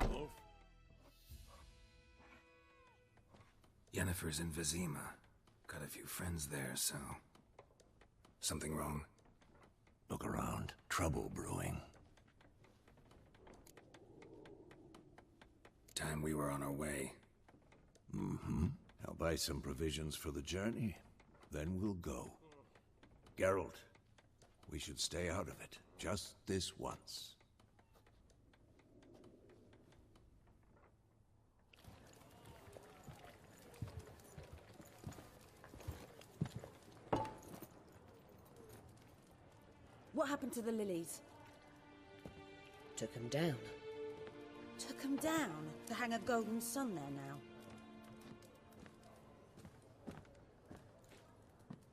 Wolf? Yennefer's in Vizima. Got a few friends there, so... Something wrong? Look around. Trouble brewing. Time we were on our way. Mm-hmm. I'll buy some provisions for the journey. Then we'll go. Geralt, we should stay out of it. Just this once. What happened to the lilies? Took him down. Took them down to hang a golden sun there now.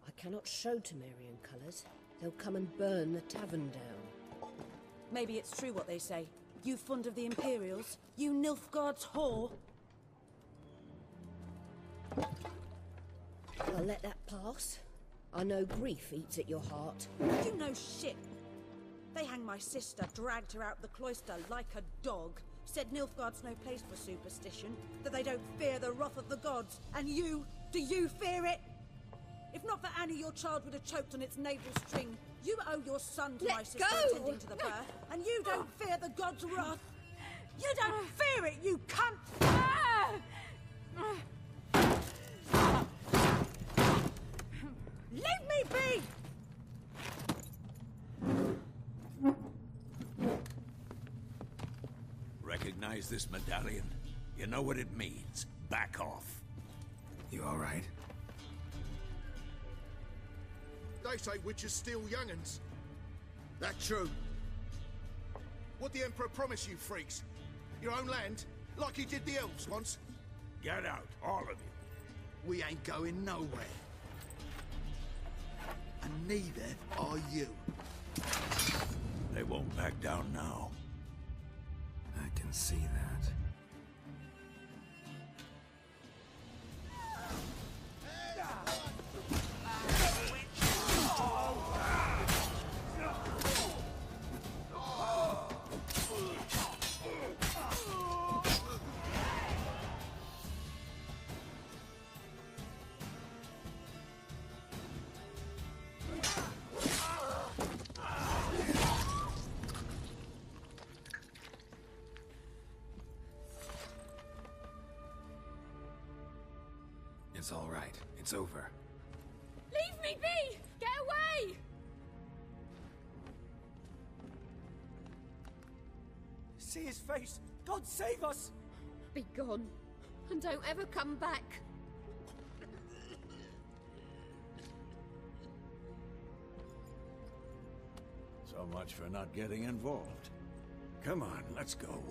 I cannot show Temerian colours. They'll come and burn the tavern down. Maybe it's true what they say. You fond of the Imperials? You Nilfgaard's whore? I'll let that pass. I know grief eats at your heart. You know shit. They hanged my sister, dragged her out the cloister like a dog. Said Nilfgaard's no place for superstition, that they don't fear the wrath of the gods. And you, do you fear it? If not for Annie, your child would have choked on its navel string. You owe your son to my sister attending to the birth, and you don't fear the gods' wrath. You don't fear it, you cunt! Leave me be! Recognize this medallion? You know what it means. Back off. You all right? They say witches steal young'uns. That true? What the Emperor promised you freaks? Your own land? Like he did the elves once? Get out, all of you. We ain't going nowhere. And neither are you. They won't back down now. I can see that. It's all right. It's over. Leave me be! Get away! See his face! God save us! Be gone, and don't ever come back. So much for not getting involved. Come on, let's go.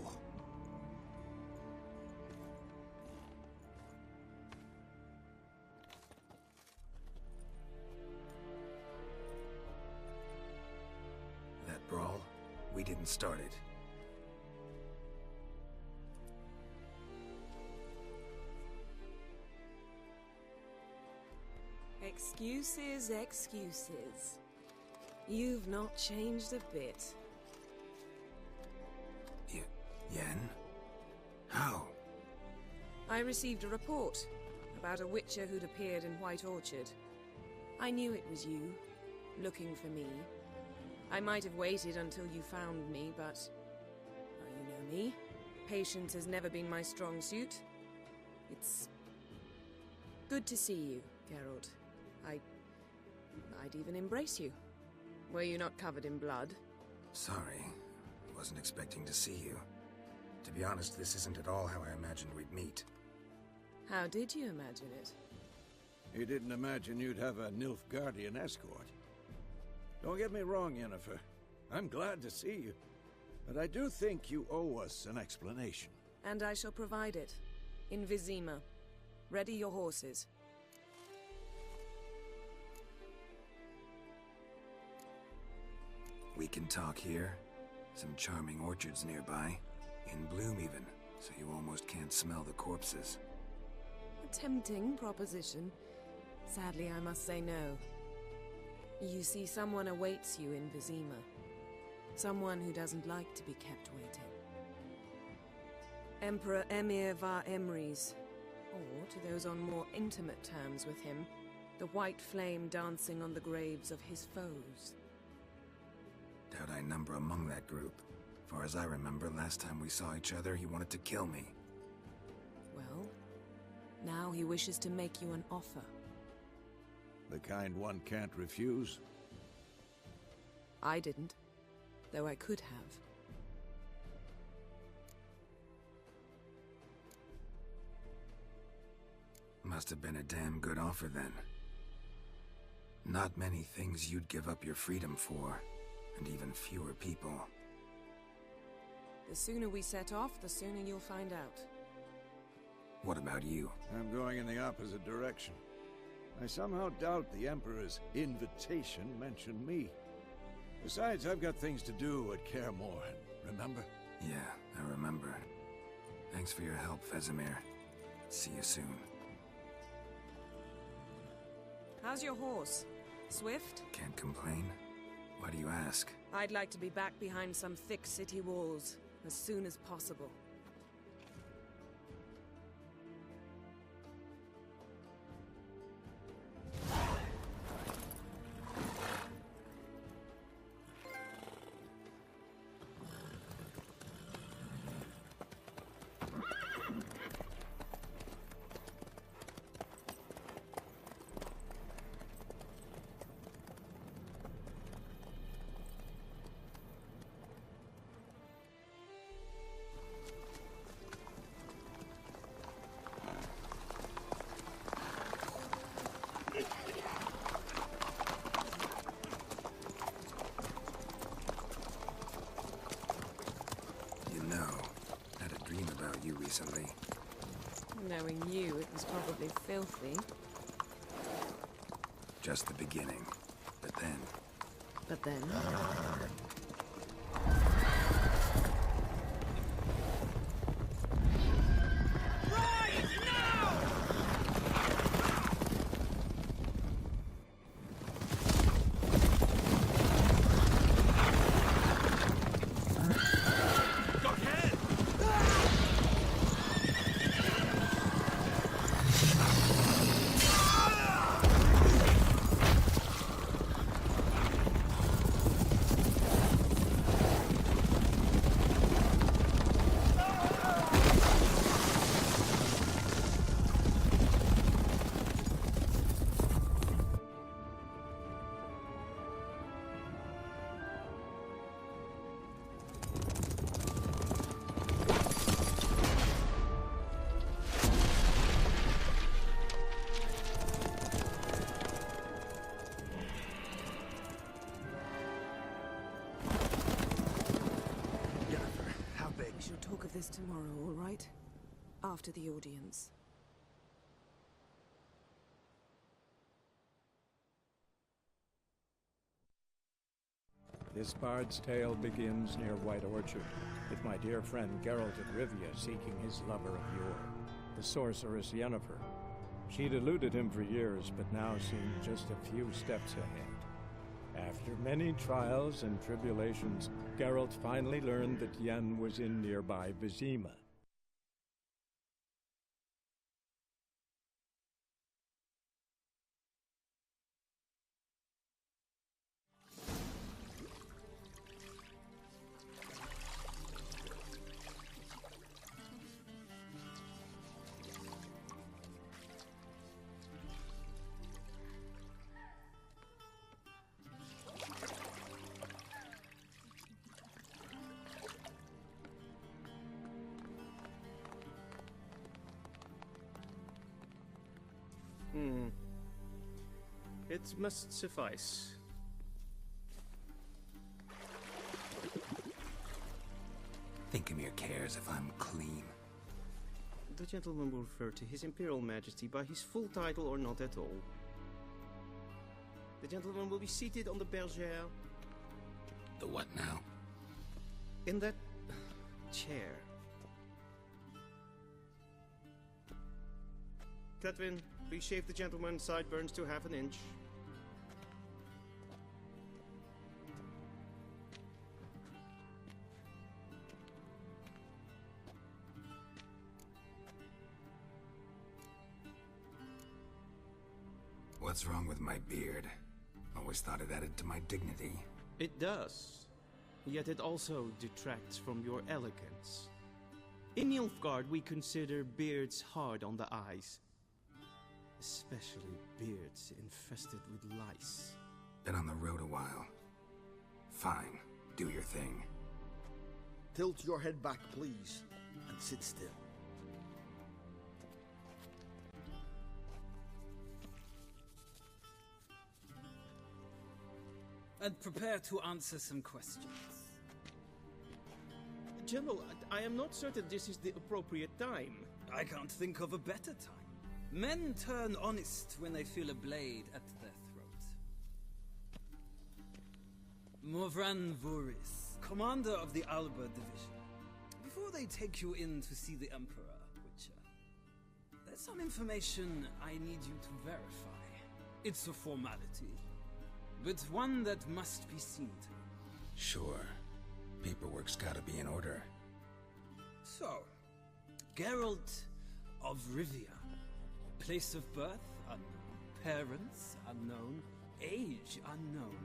That brawl, we didn't start it. Excuses, excuses. You've not changed a bit. Yen? How? I received a report about a witcher who'd appeared in White Orchard. I knew it was you, looking for me. I might have waited until you found me, but... well, you know me. Patience has never been my strong suit. It's... good to see you, Geralt. I'd even embrace you. Were you not covered in blood? Sorry. Wasn't expecting to see you. To be honest, this isn't at all how I imagined we'd meet. How did you imagine it? You didn't imagine you'd have a Nilfgaardian escort. Don't get me wrong, Yennefer. I'm glad to see you. But I do think you owe us an explanation. And I shall provide it. In Vizima. Ready your horses. We can talk here. Some charming orchards nearby. In bloom even, so you almost can't smell the corpses. A tempting proposition. Sadly, I must say no. You see, someone awaits you in Vizima. Someone who doesn't like to be kept waiting. Emperor Emir var Emrys, or, to those on more intimate terms with him, the white flame dancing on the graves of his foes. Doubt I number among that group. Far as I remember, last time we saw each other, he wanted to kill me. Well, now he wishes to make you an offer. The kind one can't refuse? I didn't, though I could have. Must have been a damn good offer then. Not many things you'd give up your freedom for, and even fewer people. The sooner we set off, the sooner you'll find out. What about you? I'm going in the opposite direction. I somehow doubt the Emperor's invitation mentioned me. Besides, I've got things to do at Kaer Morhen, remember? Yeah, I remember. Thanks for your help, Vesemir. See you soon. How's your horse? Swift? Can't complain. Why do you ask? I'd like to be back behind some thick city walls as soon as possible. Recently. Knowing you, it was probably filthy. Just the beginning. But then... But then? This tomorrow, all right? After the audience. This bard's tale begins near White Orchard, with my dear friend Geralt of Rivia seeking his lover of yore, the sorceress Yennefer. She'd eluded him for years, but now seemed just a few steps ahead. After many trials and tribulations, Geralt finally learned that Yen was in nearby Vizima. It must suffice. Thinkamir cares if I'm clean. The gentleman will refer to His Imperial Majesty by his full title or not at all. The gentleman will be seated on the bergère. The what now? In that chair. Cletwin, please shave the gentleman's sideburns to half an inch. What's wrong with my beard? Always thought it added to my dignity. It does. Yet it also detracts from your elegance. In Nilfgaard, we consider beards hard on the eyes. Especially beards infested with lice. Been on the road a while. Fine, do your thing. Tilt your head back, please, and sit still. And prepare to answer some questions. General, I am not certain this is the appropriate time. I can't think of a better time. Men turn honest when they feel a blade at their throat. Morvran Voris, commander of the Alba Division. Before they take you in to see the Emperor, Witcher, there's some information I need you to verify. It's a formality, but one that must be seen to. Sure. Paperwork's gotta be in order. So, Geralt of Rivia. Place of birth, unknown. Parents, unknown. Age, unknown.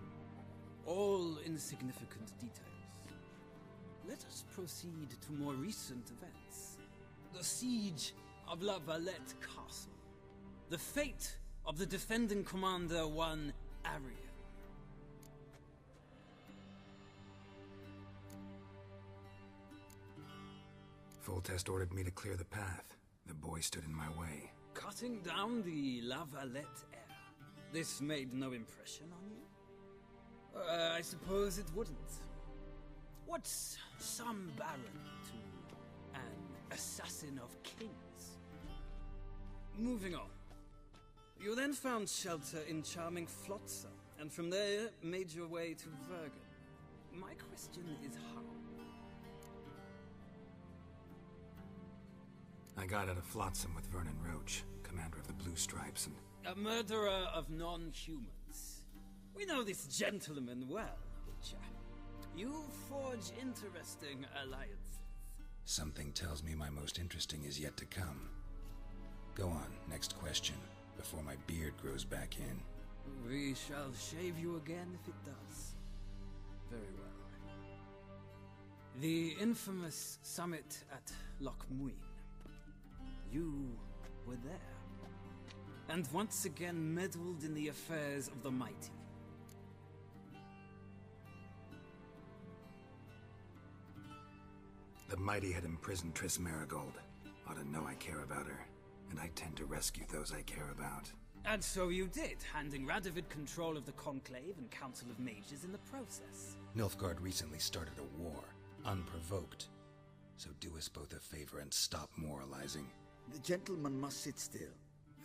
All insignificant details. Let us proceed to more recent events. The siege of La Valette Castle. The fate of the defending commander, one Arian. Foltest ordered me to clear the path. The boy stood in my way. Cutting down the La Valette heir. This made no impression on you? I suppose it wouldn't. What's some baron to an assassin of kings? Moving on. You then found shelter in charming Flotsam, and from there made your way to Vergen. My question is how? I got out of Flotsam with Vernon Roach, commander of the Blue Stripes, and... A murderer of non-humans. We know this gentleman well, Witcher. You forge interesting alliances. Something tells me my most interesting is yet to come. Go on, next question, before my beard grows back in. We shall shave you again if it does. Very well. The infamous summit at Loch Muin. You were there. And once again meddled in the affairs of the mighty. The mighty had imprisoned Triss Marigold. Ought to know I care about her, and I tend to rescue those I care about. And so you did, handing Radovid control of the Conclave and Council of Mages in the process. Nilfgaard recently started a war, unprovoked. So do us both a favor and stop moralizing. The gentleman must sit still.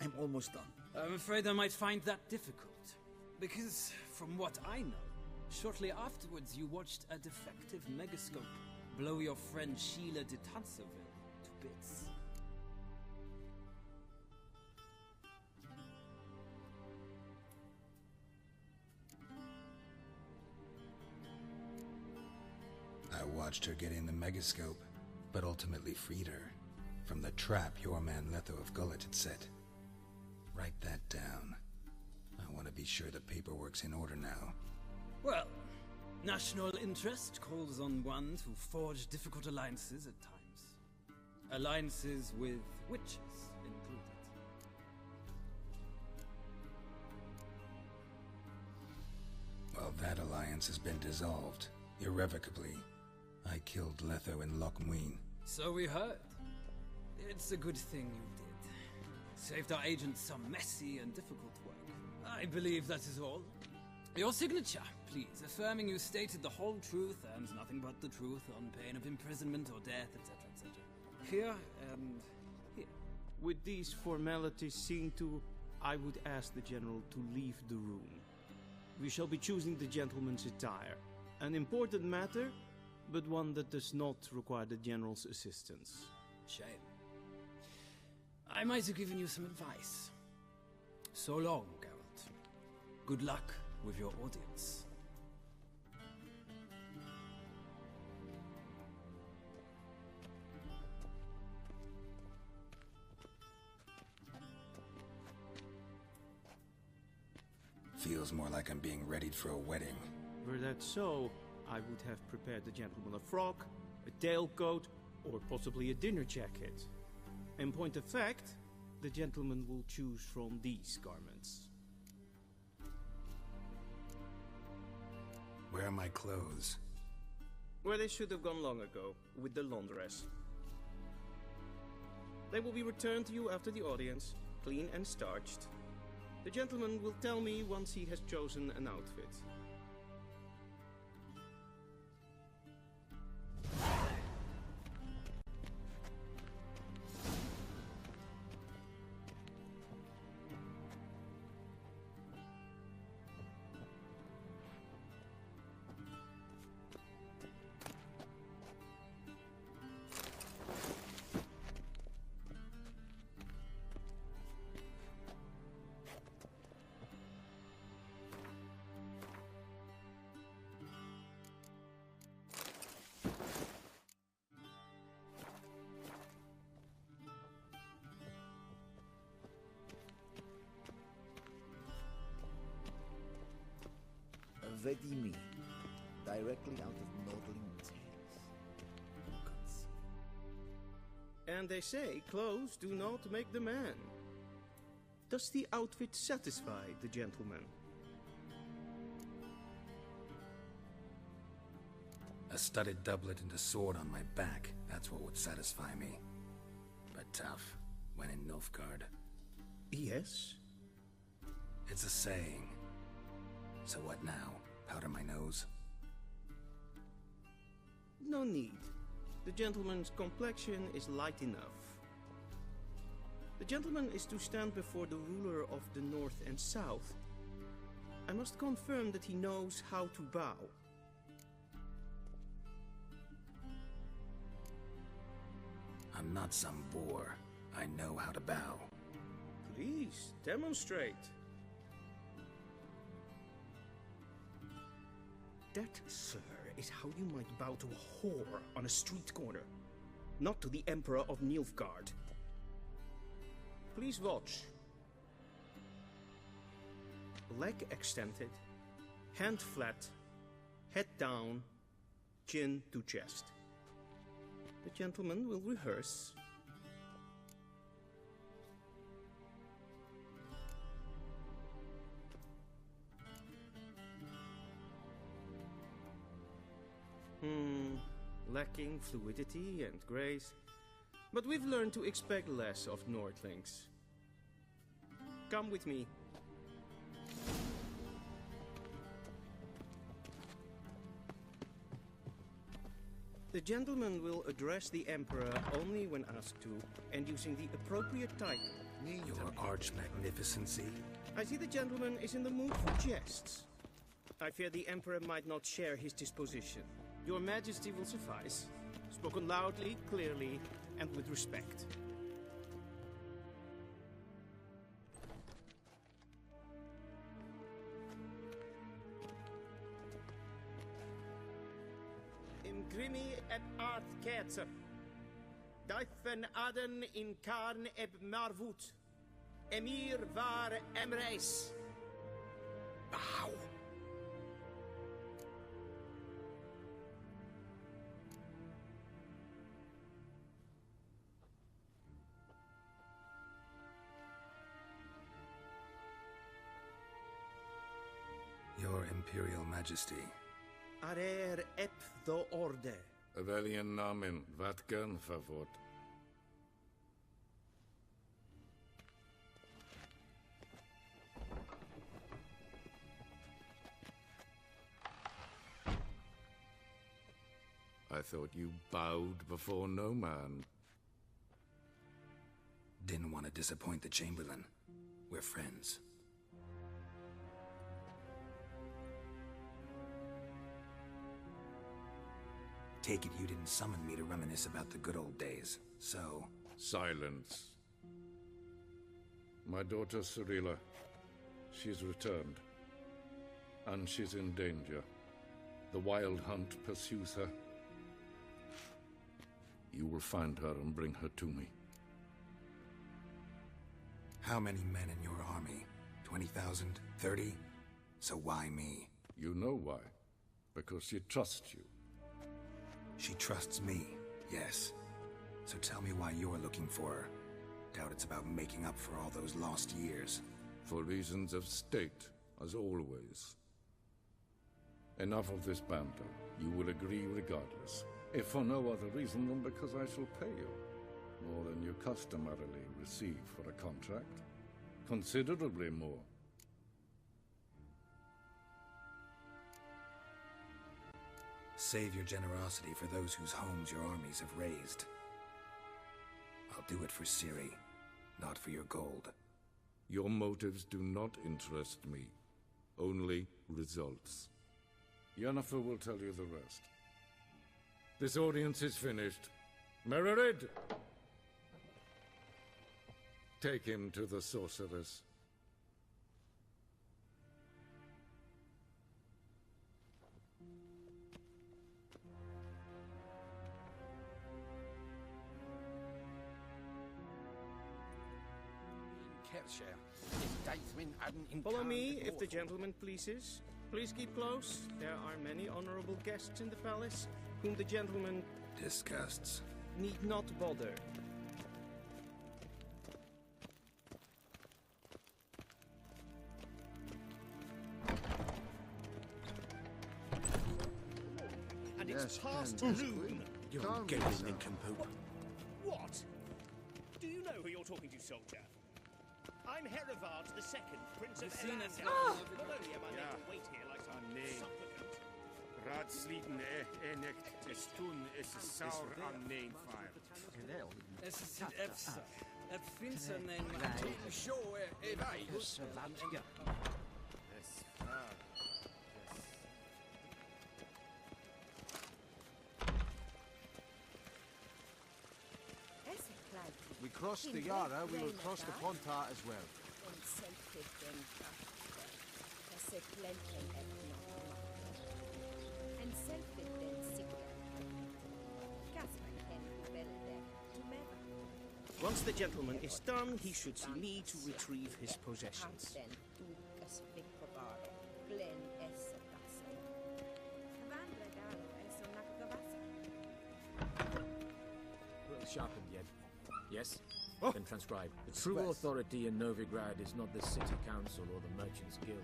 I'm almost done. I'm afraid I might find that difficult. Because, from what I know, shortly afterwards you watched a defective megascope blow your friend Sheila de Tanserville to bits. I watched her get in the megascope, but ultimately freed her from the trap your man Letho of Gullet had set. Write that down. I want to be sure the paperwork's in order now. Well, national interest calls on one to forge difficult alliances at times. Alliances with witches included. Well, that alliance has been dissolved, irrevocably. I killed Letho in Loch Muin. So we heard. It's a good thing you did. Saved our agents some messy and difficult work. I believe that is all. Your signature, please, affirming you stated the whole truth and nothing but the truth on pain of imprisonment or death, etc., etc. Here and here. With these formalities seen to, I would ask the General to leave the room. We shall be choosing the gentleman's attire. An important matter, but one that does not require the General's assistance. Shame. I might have given you some advice. So long, Geralt. Good luck with your audience. feels more like I'm being readied for a wedding. Were that so, I would have prepared the gentleman a frock, a tailcoat, or possibly a dinner jacket. In point of fact, the gentleman will choose from these garments. Where are my clothes? Where they should have gone long ago, with the laundress. They will be returned to you after the audience, clean and starched. The gentleman will tell me once he has chosen an outfit. Vedimi, directly out of Nordling tales. And they say clothes do not make the man. Does the outfit satisfy the gentleman? A studded doublet and a sword on my back, that's what would satisfy me. But tough, when in Nilfgaard. Yes? It's a saying. So what now? Powder my nose? No need. The gentleman's complexion is light enough. The gentleman is to stand before the ruler of the North and South. I must confirm that he knows how to bow. I'm not some boor. I know how to bow. Please, demonstrate. That, sir, is how you might bow to a whore on a street corner, not to the Emperor of Nilfgaard. Please watch. Leg extended, hand flat, head down, chin to chest. The gentleman will rehearse. Lacking fluidity and grace, but we've learned to expect less of Nordlings. Come with me. The gentleman will address the Emperor only when asked to, and using the appropriate title. Your arch-magnificency? I see the gentleman is in the mood for jests. I fear the Emperor might not share his disposition. Your Majesty will suffice, spoken loudly, clearly, and with respect. Imgrimi et art ketzer. Daifen aden in karn eb marvut. Emir var emreis. Bow. Your Imperial Majesty. Arer ep the orde. Welchen Namen? Wat gern favort? I thought you bowed before no man. Didn't want to disappoint the Chamberlain. We're friends. Take it you didn't summon me to reminisce about the good old days, so... Silence. My daughter Cyrilla, she's returned. And she's in danger. The Wild Hunt pursues her. You will find her and bring her to me. How many men in your army? 20,000? 30? So why me? You know why. Because she trusts you. She trusts me, yes. So tell me why you're looking for her. Doubt it's about making up for all those lost years. For reasons of state, as always. Enough of this banter. You will agree regardless. If for no other reason than because I shall pay you. More than you customarily receive for a contract. Considerably more. Save your generosity for those whose homes your armies have razed. I'll do it for Ciri, not for your gold. Your motives do not interest me. Only results. Yennefer will tell you the rest. This audience is finished. Mererid! Take him to the sorceress. Follow me, if the gentleman pleases. Please keep close. There are many honorable guests in the palace, whom the gentleman disgusts. Need not bother. And it's past noon. You're getting nincompoop. What? Do you know who you're talking to, soldier? I'm Herivard II, Prince of Elandel. Not only am I made to wait here like some supplicant. Raadsleden echt is toen is saur aan neen fire. Es ist Efsa. Finster neem Sure, Yes, We crossed the Yara, we will cross the Pontar as well. Once the gentleman is done, he should see me to retrieve his possessions. Well sharpened yet. Yes? Then transcribe. The true authority in Novigrad is not the city council or the merchants guild.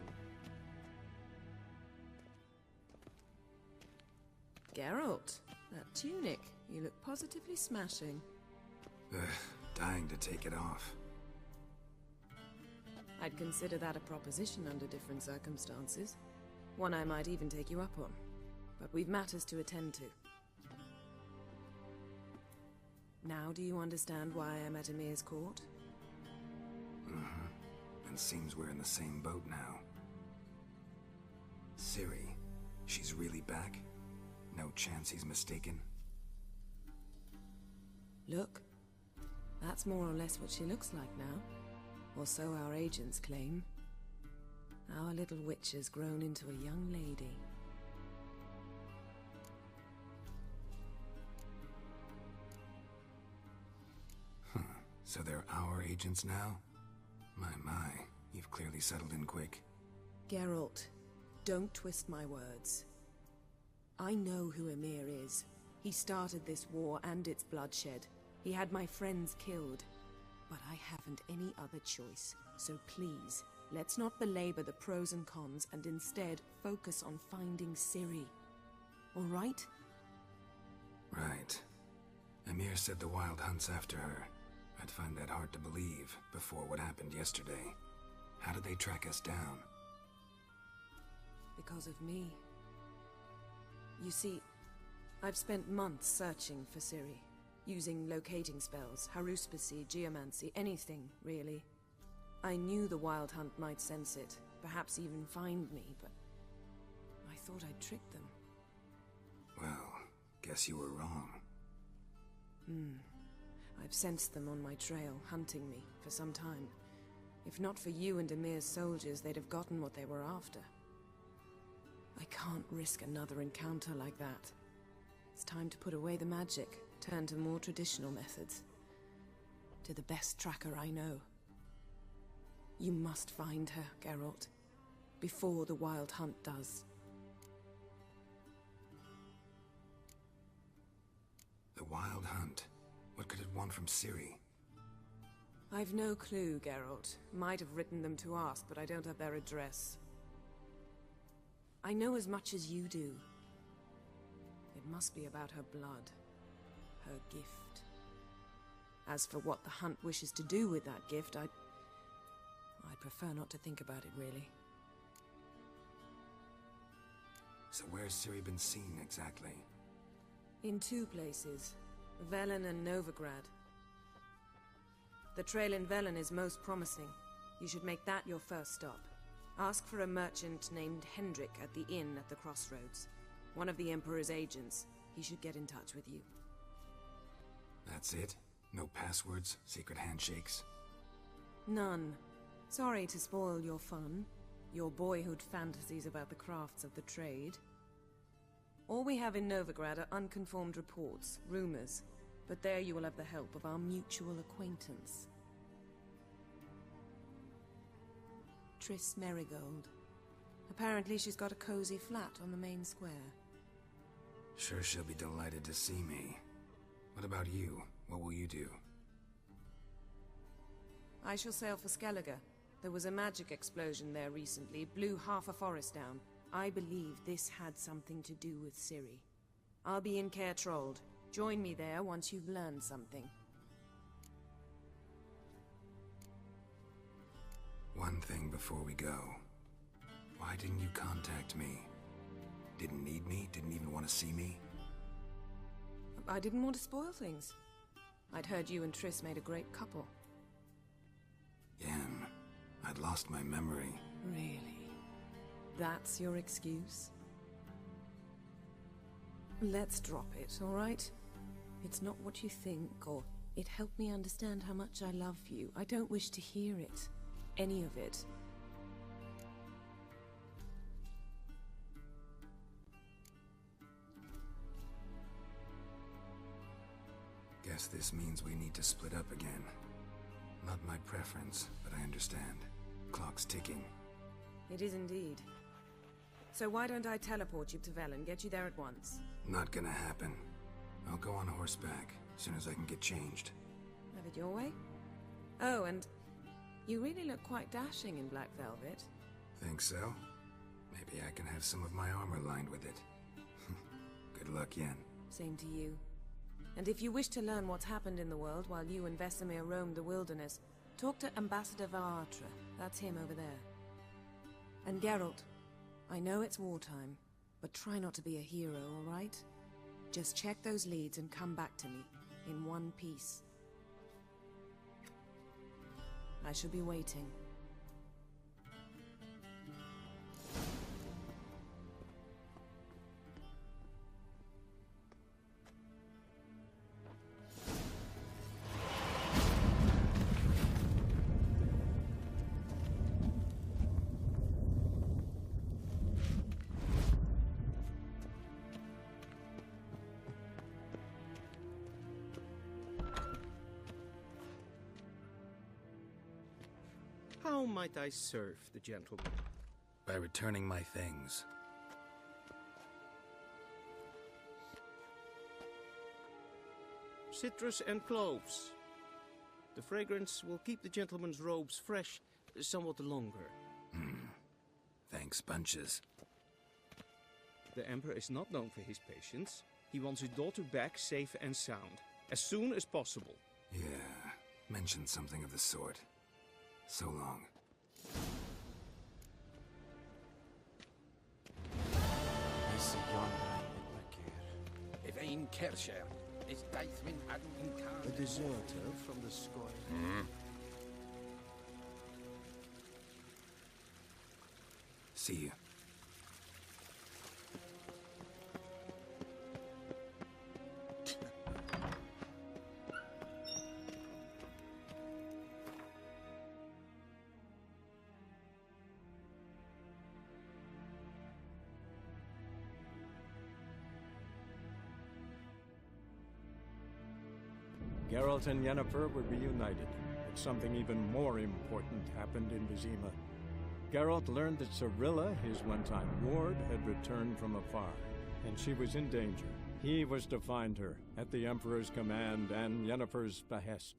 Geralt, that tunic. You look positively smashing. Dying to take it off. I'd consider that a proposition under different circumstances. One I might even take you up on. But we've matters to attend to. Now do you understand why I'm at Emir's court? And seems we're in the same boat now. Ciri, she's really back? No chance he's mistaken? Look. That's more or less what she looks like now. Or so our agents claim. Our little witch has grown into a young lady. So they're our agents now? My, you've clearly settled in quick. Geralt, don't twist my words. I know who Emir is. He started this war and its bloodshed. He had my friends killed. But I haven't any other choice. So please, let's not belabor the pros and cons and instead focus on finding Ciri. All right? Right. Emir said the Wild Hunt's after her. I'd find that hard to believe before what happened yesterday. How did they track us down? Because of me. You see, I've spent months searching for Ciri. Using locating spells, haruspicy, geomancy, anything, really. I knew the Wild Hunt might sense it, perhaps even find me, but I thought I'd trick them. Well, guess you were wrong. I've sensed them on my trail, hunting me, for some time. If not for you and Emir's soldiers, they'd have gotten what they were after. I can't risk another encounter like that. It's time to put away the magic, turn to more traditional methods. To the best tracker I know. You must find her, Geralt. before the Wild Hunt does. The Wild Hunt? What could it want from Ciri? I've no clue, Geralt. Might have written them to ask, but I don't have their address. I know as much as you do. It must be about her blood. Her gift. As for what the Hunt wishes to do with that gift, I prefer not to think about it, really. So where's Ciri been seen, exactly? In 2 places. Velen and Novigrad. The trail in Velen is most promising. You should make that your first stop. Ask for a merchant named Hendrik at the inn at the crossroads. One of the Emperor's agents. He should get in touch with you. That's it? No passwords? Secret handshakes? None. Sorry to spoil your fun. Your boyhood fantasies about the crafts of the trade. All we have in Novigrad are unconfirmed reports, rumors. But there you will have the help of our mutual acquaintance. Triss Merigold. Apparently she's got a cozy flat on the main square. Sure she'll be delighted to see me. What about you? What will you do? I shall sail for Skellige. There was a magic explosion there recently, blew half a forest down. I believe this had something to do with Ciri. I'll be in Caer Trold. Join me there once you've learned something. One thing before we go. Why didn't you contact me? Didn't need me? Didn't even want to see me? I didn't want to spoil things. I'd heard you and Triss made a great couple. Yen, I'd lost my memory. Really? That's your excuse? Let's drop it, all right? It's not what you think, or it helped me understand how much I love you. I don't wish to hear it. Any of it. Guess this means we need to split up again. Not my preference, but I understand. Clock's ticking. It is indeed. So why don't I teleport you to Velen, get you there at once? Not gonna happen. I'll go on horseback, as soon as I can get changed. Have it your way? Oh, and you really look quite dashing in black velvet. Think so? Maybe I can have some of my armor lined with it. Good luck, Yen. Same to you. And if you wish to learn what's happened in the world while you and Vesemir roamed the wilderness, talk to Ambassador Varatra. That's him over there. And Geralt, I know it's wartime, but try not to be a hero, all right? Just check those leads and come back to me, in one piece. I shall be waiting. How might I serve the gentleman? By returning my things. Citrus and cloves. The fragrance will keep the gentleman's robes fresh somewhat longer. Thanks, bunches. The Emperor is not known for his patience. He wants his daughter back safe and sound, as soon as possible. Yeah, mentioned something of the sort. So long. I see yonder in Evain Kersher. Is Deithmin Adam A deserter from the Scoil. See you. Geralt and Yennefer were reunited, but something even more important happened in Vizima. Geralt learned that Cirilla, his one-time ward, had returned from afar, and she was in danger. He was to find her, at the Emperor's command and Yennefer's behest.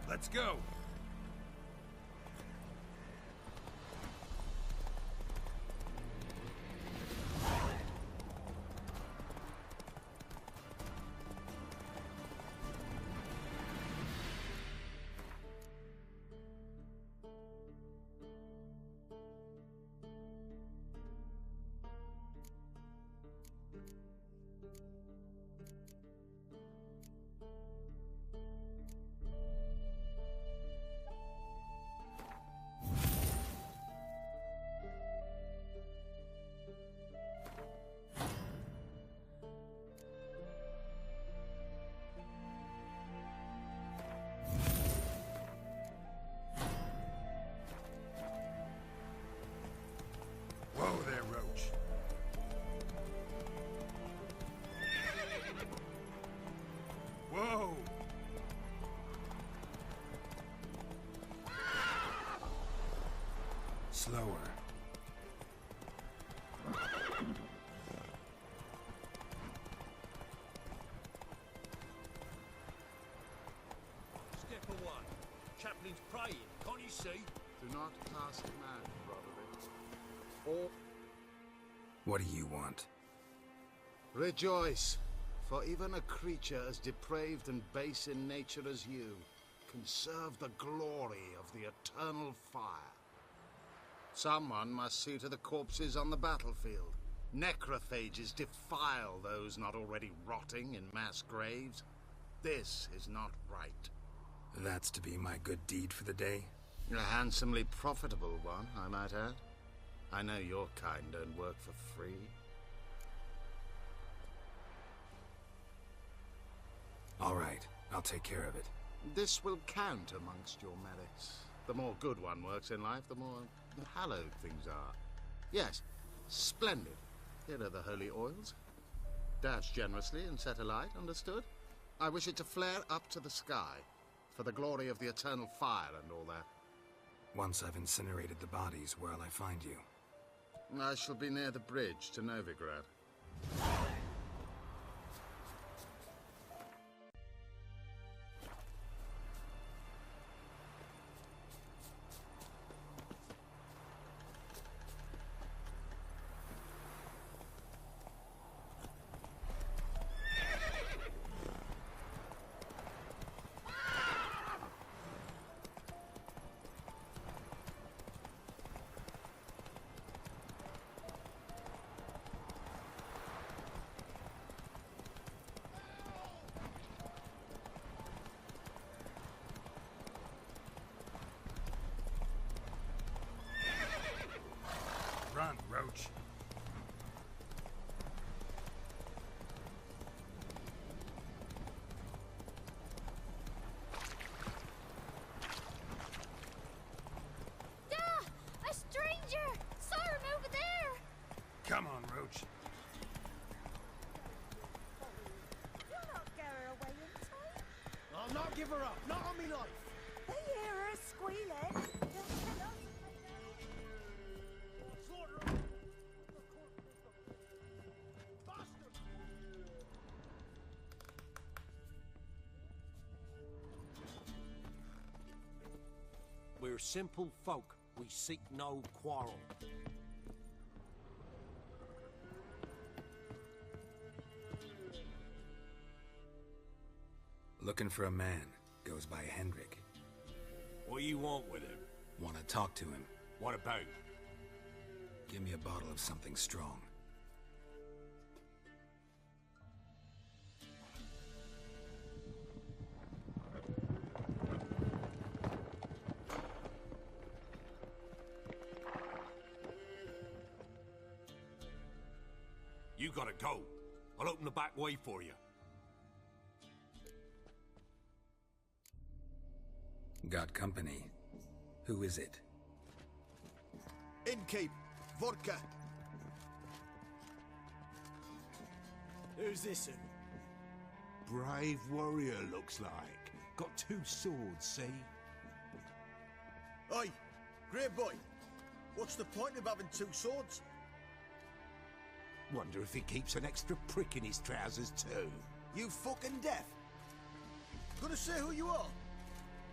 Let's go! Whoa there, Roach. Whoa! Slower. Step away. Chaplain's praying, can't you see? Do not pass command, brother. What do you want? Rejoice, for even a creature as depraved and base in nature as you can serve the glory of the eternal fire. Someone must see to the corpses on the battlefield. Necrophages defile those not already rotting in mass graves. This is not right. That's to be my good deed for the day? A handsomely profitable one, I might add. I know your kind don't work for free. All right, I'll take care of it. This will count amongst your merits. The more good one works in life, the more hallowed things are. Yes, splendid. Here are the holy oils. Dash generously and set alight, understood? I wish it to flare up to the sky, for the glory of the eternal fire and all that. Once I've incinerated the bodies, where'll I find you? I shall be near the bridge to Novigrad. Can't give her up, not on me life. They hear her squealing. We're simple folk. We seek no quarrel. Looking for a man. Goes by Hendrik. What do you want with him? Want to talk to him. What about? Give me a bottle of something strong. You gotta go. I'll open the back way for you. Got company. Who is it? Innkeep. Vodka. Who's this? Brave warrior, looks like. Got 2 swords, see? Oi, grey boy. What's the point of having 2 swords? Wonder if he keeps an extra prick in his trousers too. You fucking deaf? Gonna say who you are?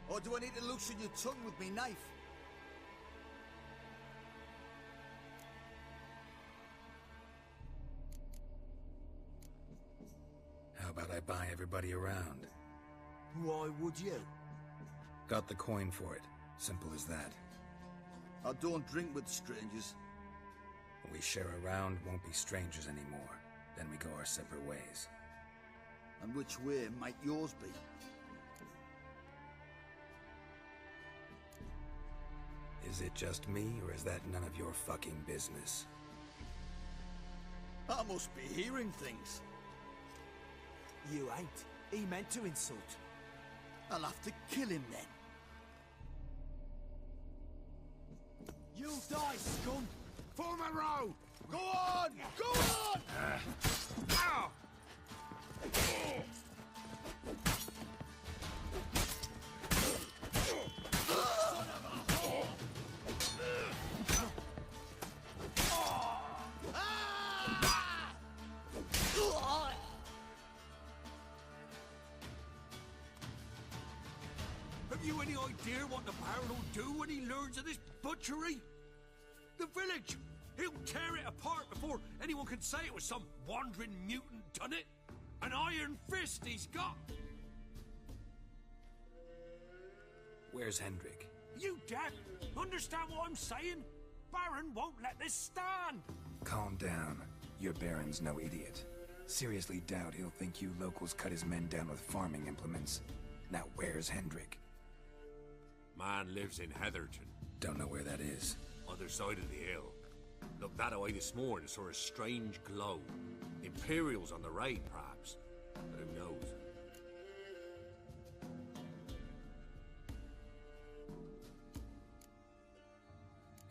Or do I need to loosen your tongue with me knife? How about I buy everybody around? Why would you? Got the coin for it. Simple as that. I don't drink with strangers. When we share a round, won't be strangers anymore. Then we go our separate ways. And which way might yours be? Is it just me, or is that none of your fucking business? I must be hearing things. You ain't. He meant to insult. I'll have to kill him then. You'll die, scum! Form a row! Go on! Go on! Ow! Have you any idea what the Baron will do when he learns of this butchery? The village! He'll tear it apart before anyone can say it was some wandering mutant done it. An iron fist he's got! Where's Hendrik? You deaf? Understand what I'm saying? Baron won't let this stand! Calm down. Your Baron's no idiot. Seriously doubt he'll think you locals cut his men down with farming implements. Now where's Hendrik? Man lives in Heatherton. Don't know where that is. Other side of the hill. Looked that away this morning, saw a strange glow. Imperials on the raid, perhaps. But who knows?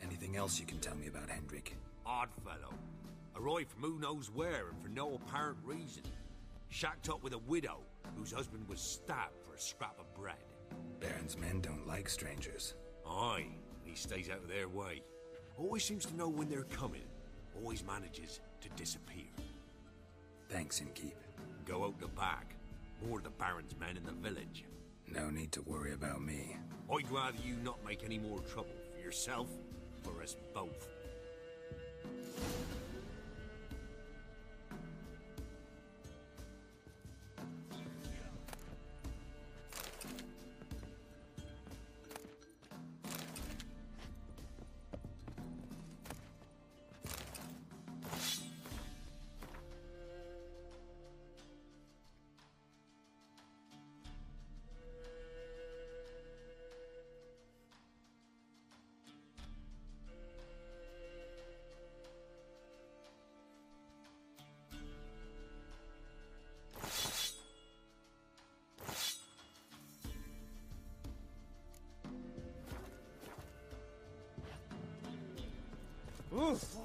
Anything else you can tell me about Hendrik? Odd fellow. Arrived from who knows where and for no apparent reason. Shacked up with a widow whose husband was stabbed for a scrap of bread. Baron's men don't like strangers. Aye, he stays out of their way. Always seems to know when they're coming. Always manages to disappear. Thanks, Innkeep. Go out the back. More of the Baron's men in the village. No need to worry about me. I'd rather you not make any more trouble for yourself or us both. Oof.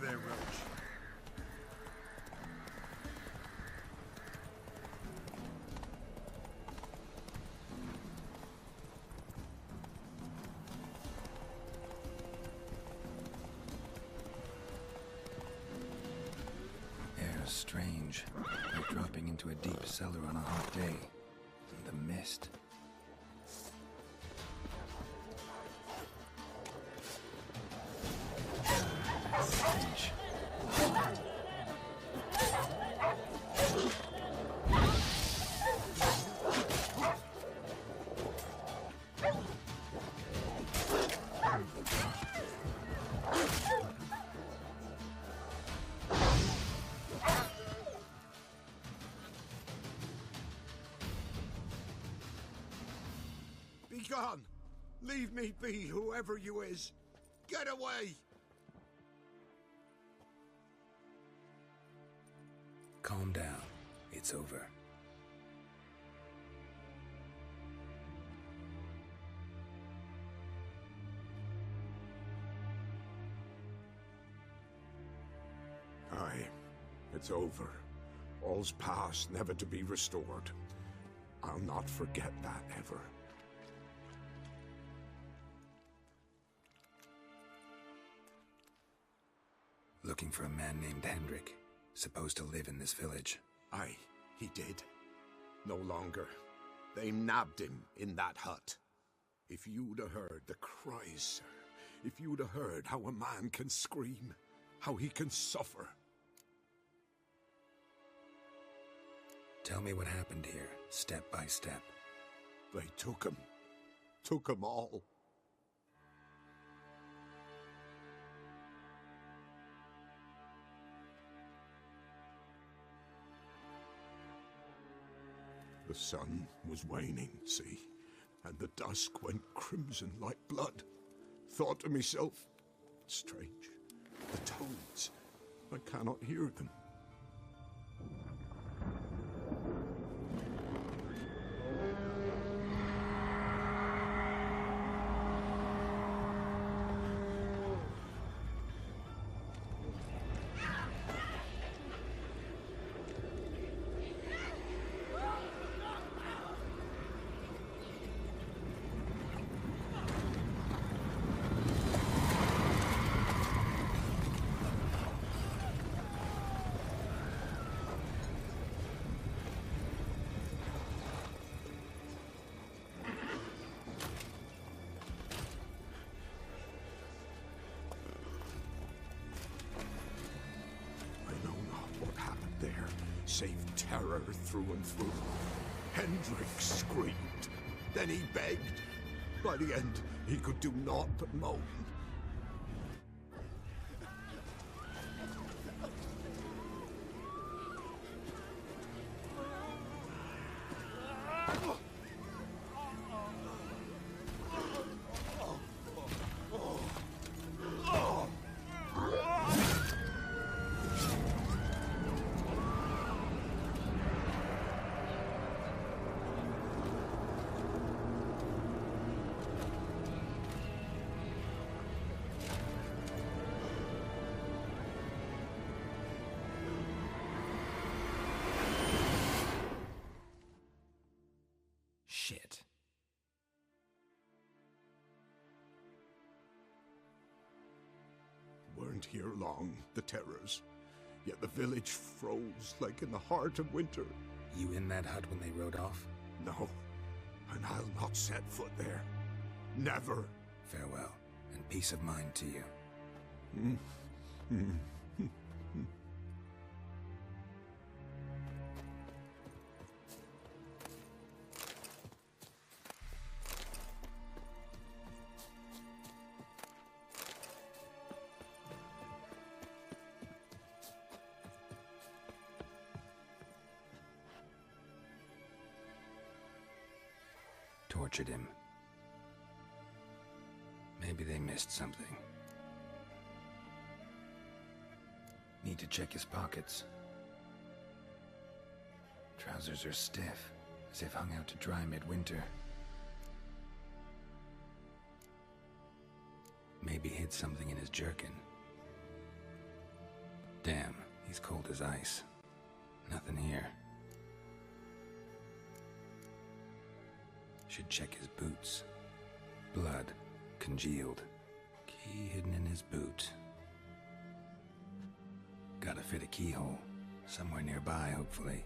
there, Roach. Air's strange, like dropping into a deep cellar on a hot day. And the mist. Stench. Be gone! Leave me be, whoever you is! Get away! Calm down. It's over. Aye, it's over. All's past, never to be restored. I'll not forget that ever. Looking for a man named Hendrik, supposed to live in this village. Aye, he did. No longer. They nabbed him in that hut. If you'd have heard the cries, sir. If you'd have heard how a man can scream, how he can suffer. Tell me what happened here, step by step. They took him. Took him all. The sun was waning, see, and the dusk went crimson like blood. Thought to myself, strange, the toads, I cannot hear them. Save terror through and through. Hendrik screamed. Then he begged. By the end, he could do naught but moan. Shit. Weren't here long, the terrors. Yet the village froze like in the heart of winter. You in that hut when they rode off? No, and I'll not set foot there. Never. Farewell, and peace of mind to you. Tortured him. Maybe they missed something. Need to check his pockets. Trousers are stiff, as if hung out to dry midwinter. Maybe hid something in his jerkin. He's cold as ice. Nothing here. Should check his boots. Blood, congealed. Key hidden in his boot. Gotta fit a keyhole. Somewhere nearby, hopefully.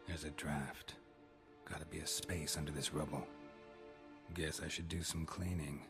There's a draft. Gotta be a space under this rubble. Guess I should do some cleaning.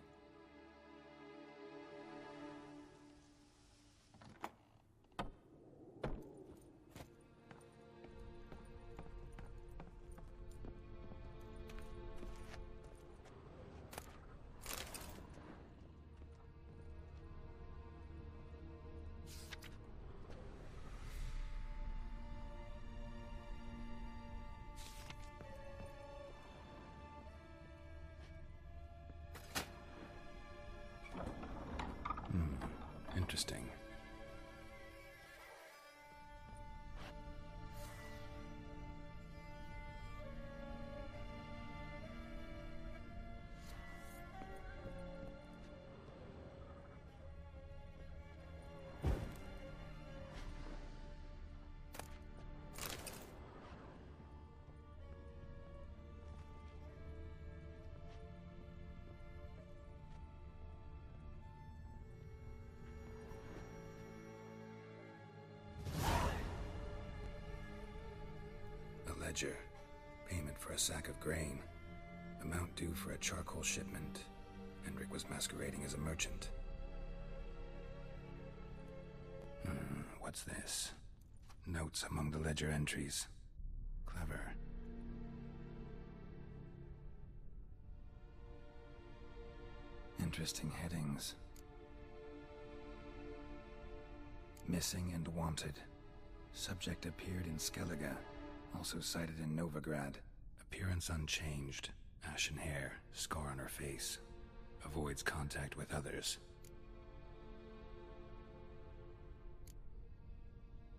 Interesting. Ledger. Payment for a sack of grain. Amount due for a charcoal shipment. Hendrik was masquerading as a merchant. What's this? Notes among the ledger entries. Clever. Interesting headings. Missing and wanted. Subject appeared in Skellige. Also cited in Novigrad. Appearance unchanged. Ashen hair, scar on her face. Avoids contact with others.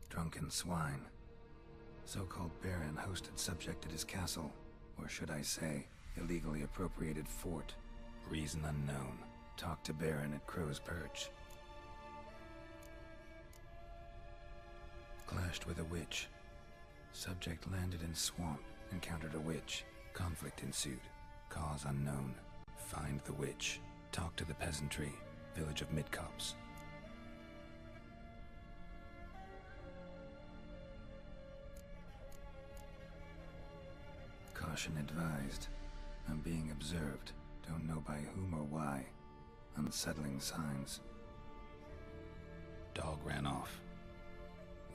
Drunken swine. So-called Baron hosted subject at his castle. Or should I say, illegally appropriated fort. Reason unknown. Talked to Baron at Crow's Perch. Clashed with a witch. Subject landed in swamp, encountered a witch. Conflict ensued. Cause unknown. Find the witch. Talk to the peasantry. Village of Midcopse. Caution advised. I'm being observed. Don't know by whom or why. Unsettling signs. Dog ran off.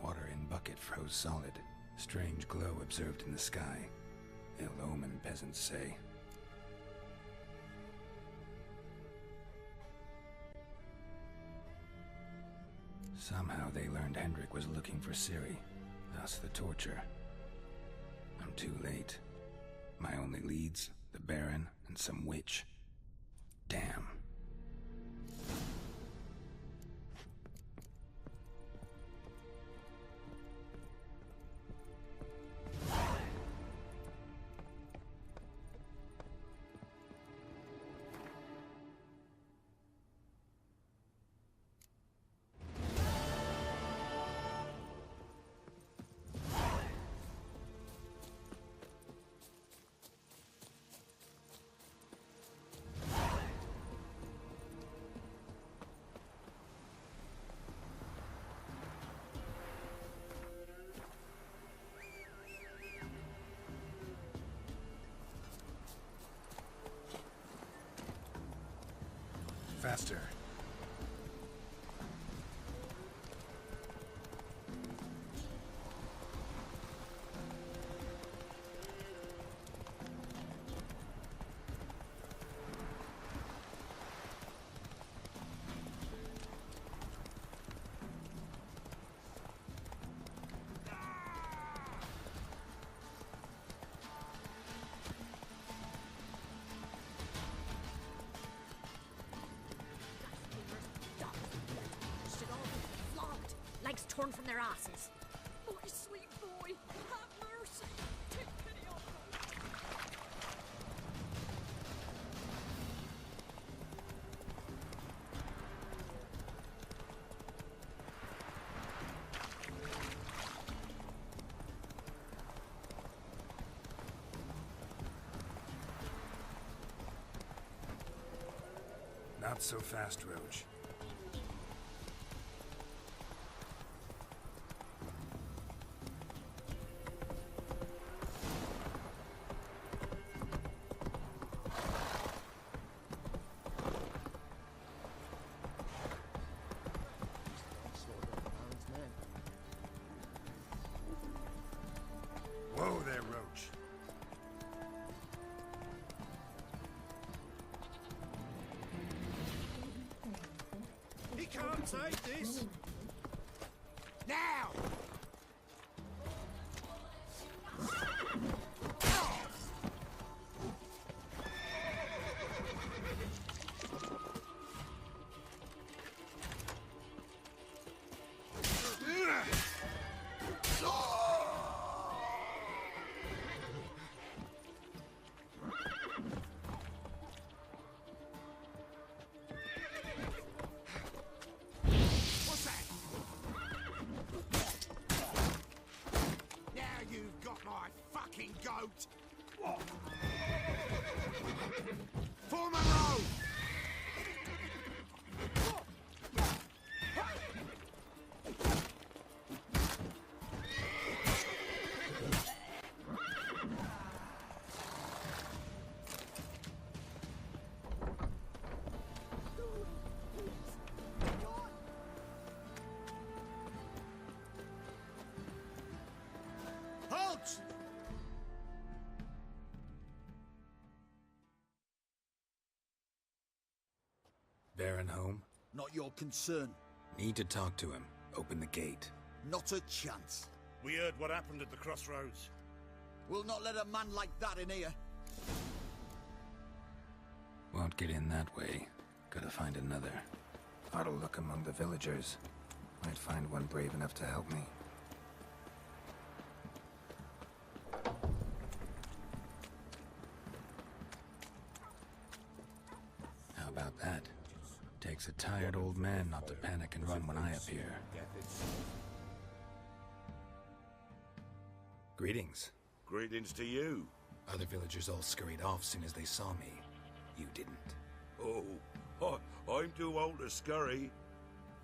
Water in bucket froze solid. Strange glow observed in the sky. Ill omen, peasants say. Somehow they learned Hendrik was looking for Ciri, thus the torture. I'm too late. My only leads, the Baron and some witch. Damn. Faster. Torn from their asses. My sweet boy, have Not so fast, Roach. Whoa there, Roach. He can't take this! Now! Goat! Form a row! Halt! Baron home? Not your concern. Need to talk to him. Open the gate. Not a chance. We heard what happened at the crossroads. We'll not let a man like that in here. Won't get in that way. Gotta find another. Ought to look among the villagers. Might find one brave enough to help me. How about that? Takes a tired old man not to panic and run when I appear. Greetings. Greetings to you. Other villagers all scurried off soon as they saw me. You didn't. Oh, I'm too old to scurry.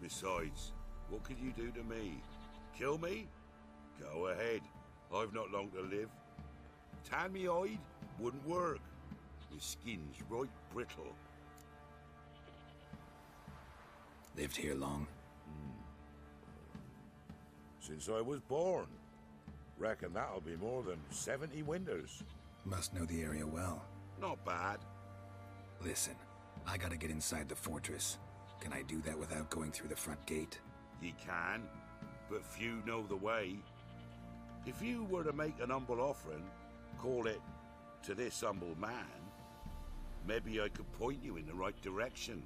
Besides, what could you do to me? Kill me? Go ahead. I've not long to live. Tan me hide? Wouldn't work. My skin's right brittle. Lived here long? Since I was born. Reckon that'll be more than 70 winters. Must know the area well. Not bad. Listen, I gotta get inside the fortress. Can I do that without going through the front gate? Ye can, but few know the way. If you were to make an humble offering, call it, to this humble man, maybe I could point you in the right direction.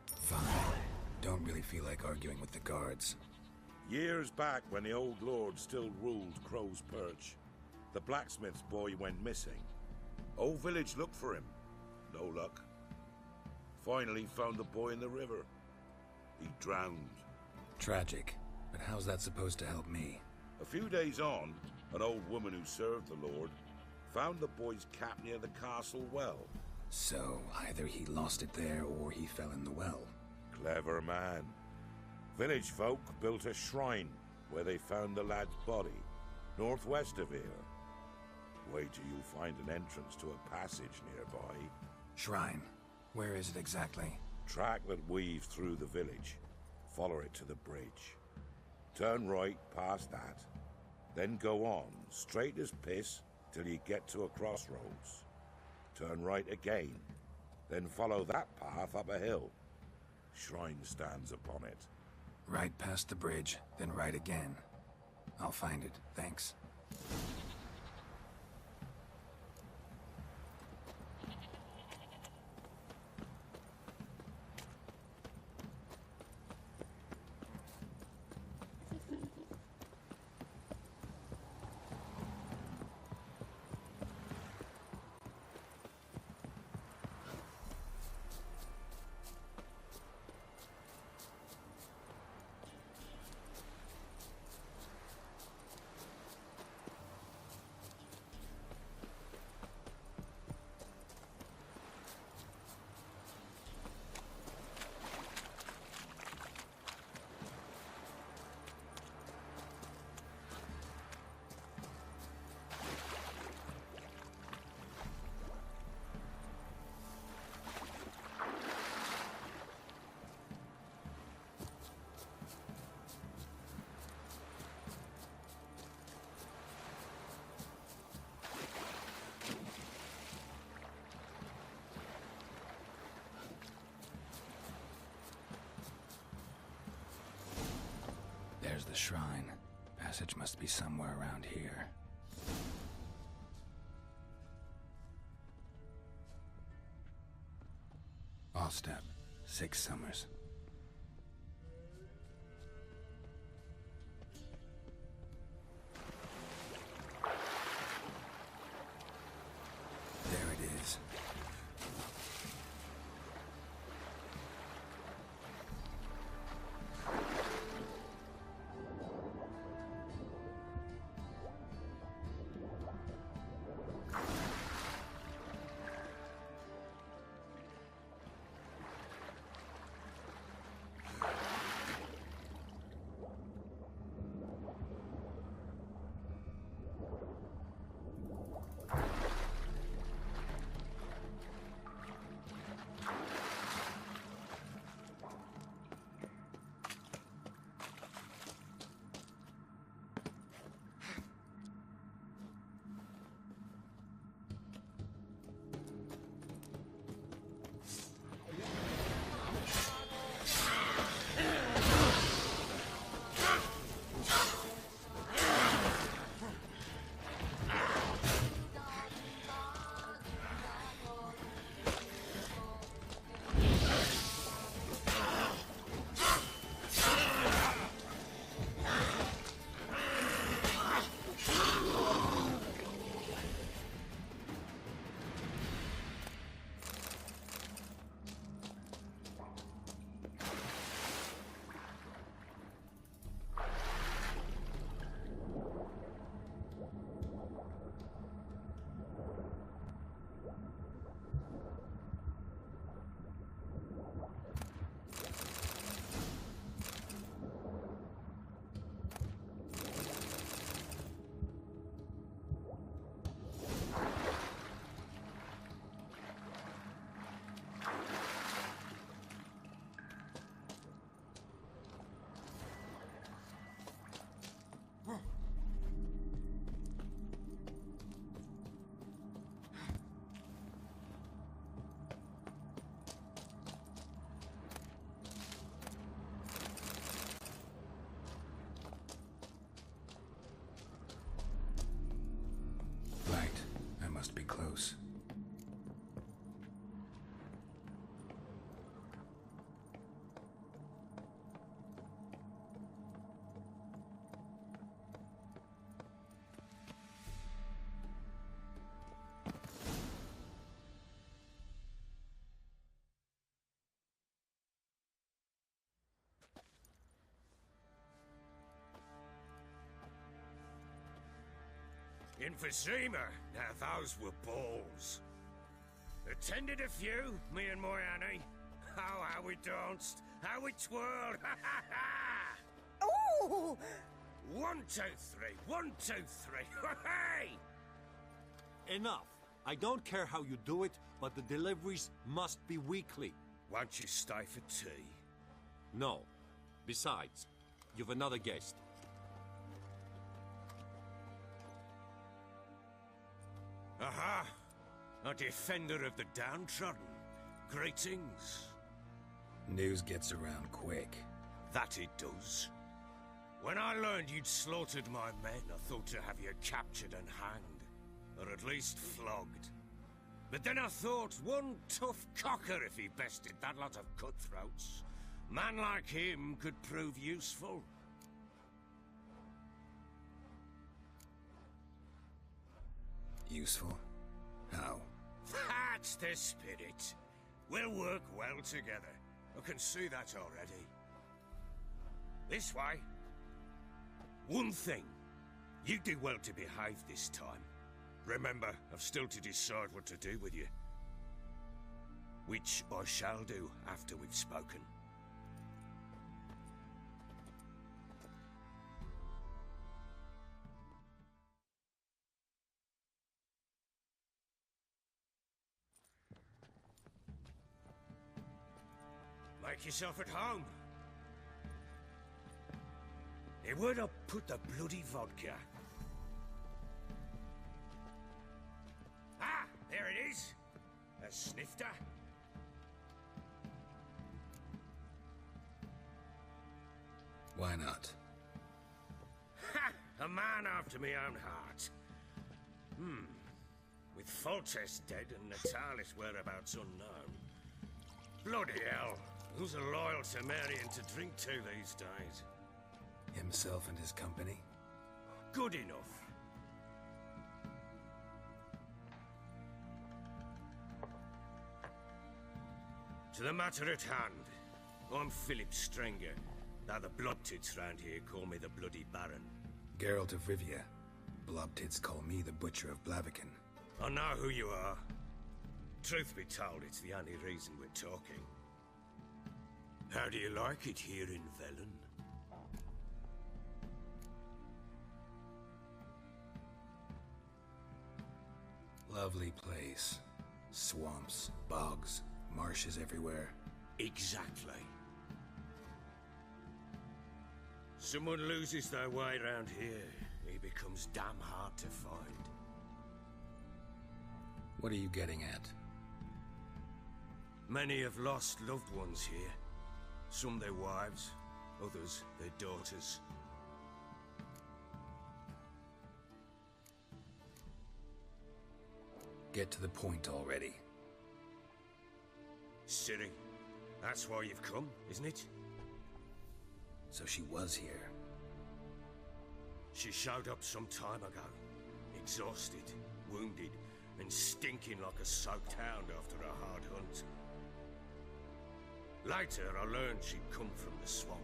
Fine. Don't really feel like arguing with the guards. Years back, when the old lord still ruled Crow's Perch, the blacksmith's boy went missing. Whole village looked for him. No luck. Finally found the boy in the river. He drowned. Tragic. But how's that supposed to help me? A few days on, an old woman who served the lord found the boy's cap near the castle well. So, either he lost it there or he fell in the well. Clever man. Village folk built a shrine where they found the lad's body, northwest of here. Wait till you find an entrance to a passage nearby. Shrine? Where is it exactly? Track that weaves through the village. Follow it to the bridge. Turn right past that. Then go on, straight as piss, till you get to a crossroads. Turn right again. Then follow that path up a hill. Shrine stands upon it. Right past the bridge, then right again. I'll find it, thanks. There's the shrine. Passage must be somewhere around here. All step. 6 summers. There it is. Must be close. Emphysema. Now those were balls. Attended a few, me and my Annie. Oh, how we danced, how we twirled. Ooh! 1, 2, 3. 1, 2, 3. Hey! Enough. I don't care how you do it, but the deliveries must be weekly. Won't you stay for tea? No. Besides, you've another guest. Aha! A defender of the downtrodden. Greetings. News gets around quick. That it does. When I learned you'd slaughtered my men, I thought to have you captured and hanged. Or at least flogged. But then I thought, one tough cocker if he bested that lot of cutthroats. Man like him could prove useful. Useful? How? That's the spirit. We'll work well together. I can see that already. This way. One thing. You do well to behave this time. Remember, I've still to decide what to do with you. Which I shall do after we've spoken. Make yourself at home. Hey, where'd I put the bloody vodka? Ah, there it is. A snifter. Why not? A man after my own heart. With Foltest dead and Natalis' whereabouts unknown. Bloody hell. Who's a loyal Temerian to drink to these days? Himself and his company? Good enough. To the matter at hand. I'm Philip Strenger. Now the Bloodtits round here call me the Bloody Baron. Geralt of Rivia. Blobtits call me the Butcher of Blaviken. I know who you are. Truth be told, it's the only reason we're talking. How do you like it here in Velen? Lovely place. Swamps, bogs, marshes everywhere. Exactly. Someone loses their way around here, he becomes damn hard to find. What are you getting at? Many have lost loved ones here. Some their wives, others their daughters. Get to the point already. Ciri, that's why you've come, isn't it? So she was here. She showed up some time ago. Exhausted, wounded, and stinking like a soaked hound after a hard hunt. Later, I learned she'd come from the swamp.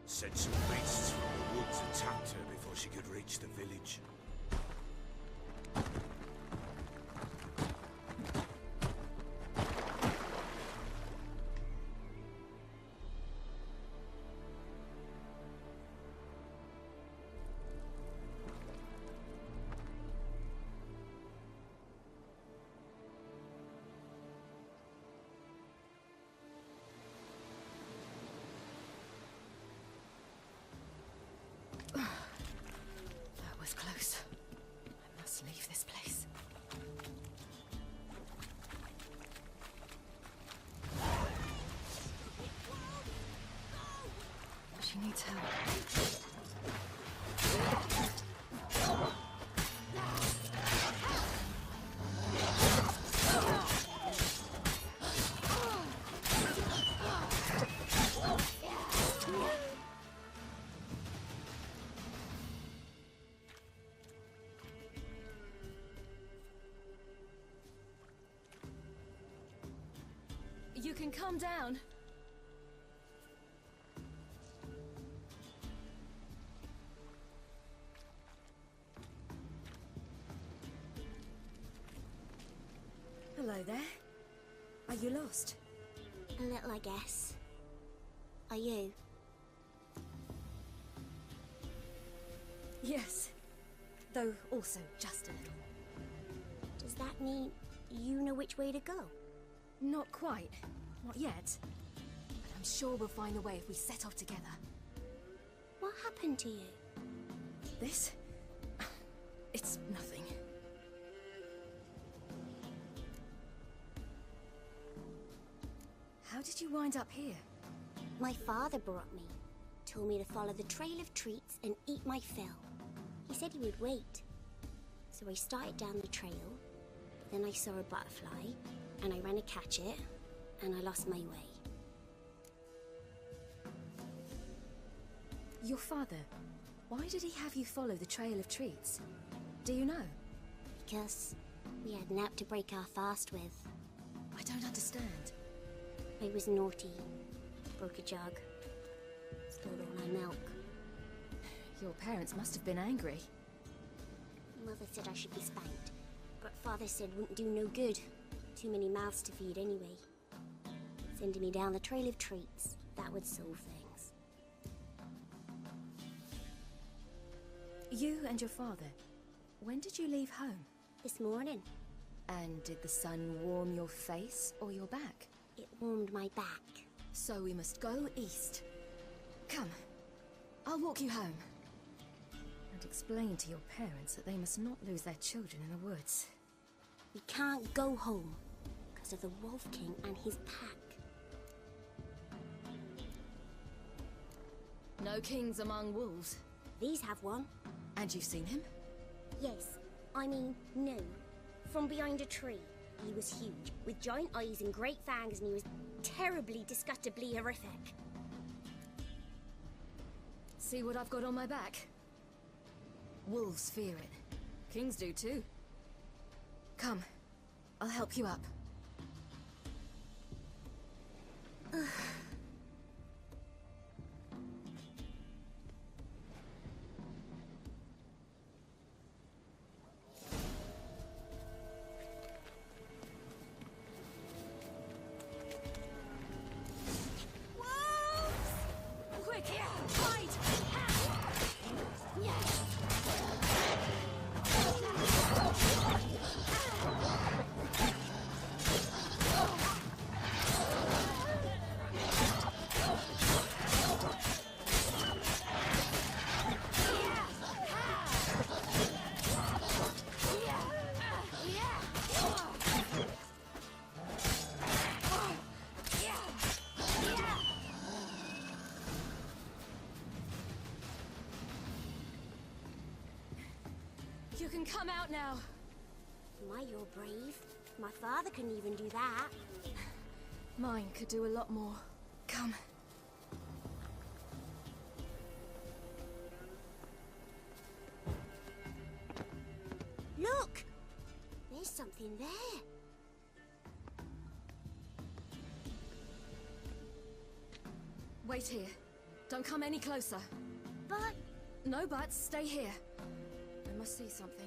Said some beasts from the woods attacked her before she could reach the village. Close. I must leave this place. She needs help. You can calm down. Hello there. Are you lost? A little, I guess. Are you? Yes. Though also just a little. Does that mean you know which way to go? Not quite. Not yet. But I'm sure we'll find a way if we set off together. What happened to you? This? It's nothing. How did you wind up here? My father brought me. Told me to follow the trail of treats and eat my fill. He said he would wait. So I started down the trail. Then I saw a butterfly, and I ran to catch it, and I lost my way. Your father, why did he have you follow the trail of treats? Do you know? Because we had nap to break our fast with. I don't understand. I was naughty. Broke a jug. Stole all my milk. Your parents must have been angry. Mother said I should be spanked, but Father said wouldn't do no good. Too many mouths to feed anyway. Sending me down the trail of treats, that would solve things. You and your father, when did you leave home? This morning. And did the sun warm your face or your back? It warmed my back. So we must go east. Come, I'll walk you home. And explain to your parents that they must not lose their children in the woods. We can't go home because of the Wolf King and his pack. No kings among wolves. These have one. And you've seen him? Yes. I mean, no. From behind a tree. He was huge, with giant eyes and great fangs, and he was terribly, disgustingly horrific. See what I've got on my back? Wolves fear it. Kings do too. Come, I'll help you up. You can come out now. My, you're brave. My father couldn't even do that. Mine could do a lot more. Come. Look! There's something there. Wait here. Don't come any closer. But... No buts. Stay here. I must see something.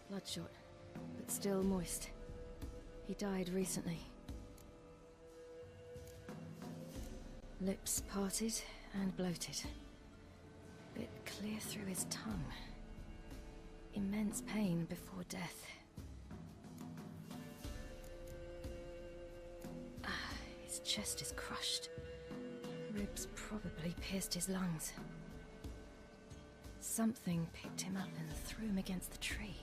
Bloodshot, but still moist. He died recently. Lips parted and bloated. Bit clear through his tongue. Immense pain before death. His chest is crushed. Ribs probably pierced his lungs. Something picked him up and threw him against the tree.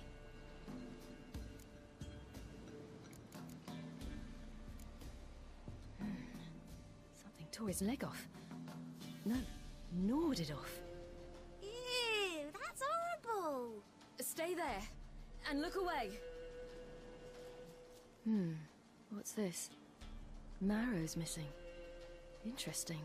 Something tore his leg off. No, gnawed it off. Ew, that's horrible! Stay there, and look away. What's this? Marrow's missing. Interesting.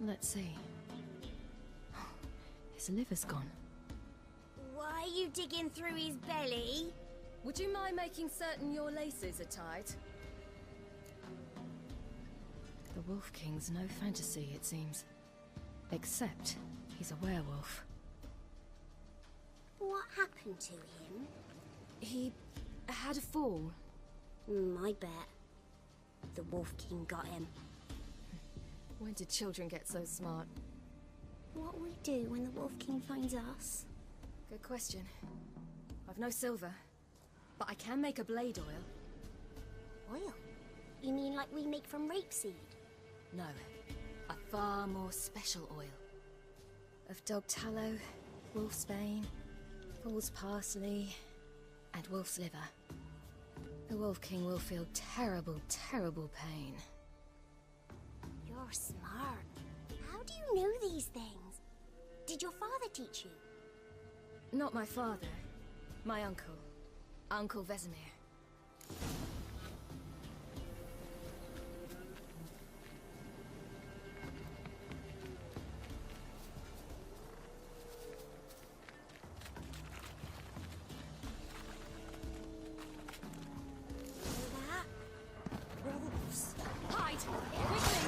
Let's see. His liver's gone. Why are you digging through his belly? Would you mind making certain your laces are tied? The Wolf King's no fantasy, it seems. Except he's a werewolf. What happened to him? He had a fall. I bet. The Wolf King got him. When did children get so smart? What will we do when the Wolf King finds us? Good question. I've no silver, but I can make a blade oil. Oil? You mean like we make from rapeseed? No, a far more special oil. Of dog tallow, wolf's bane, fool's parsley, and wolf's liver. The Wolf King will feel terrible, terrible pain. You're smart. How do you know these things? Did your father teach you? Not my father. My uncle. Uncle Vesemir. Wolves. Hide! side! Quickly!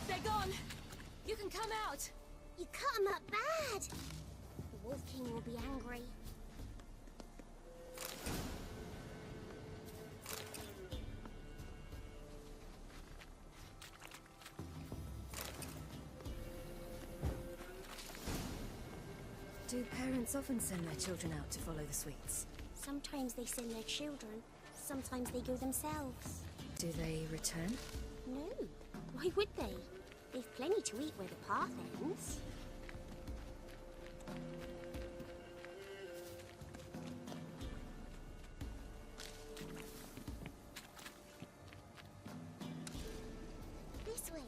They're gone! You can come out! You cut him up bad! The Wolf King will be angry. Do parents often send their children out to follow the sweets? Sometimes they send their children, sometimes they go themselves. Do they return? No, why would they? They've plenty to eat where the path ends. This way,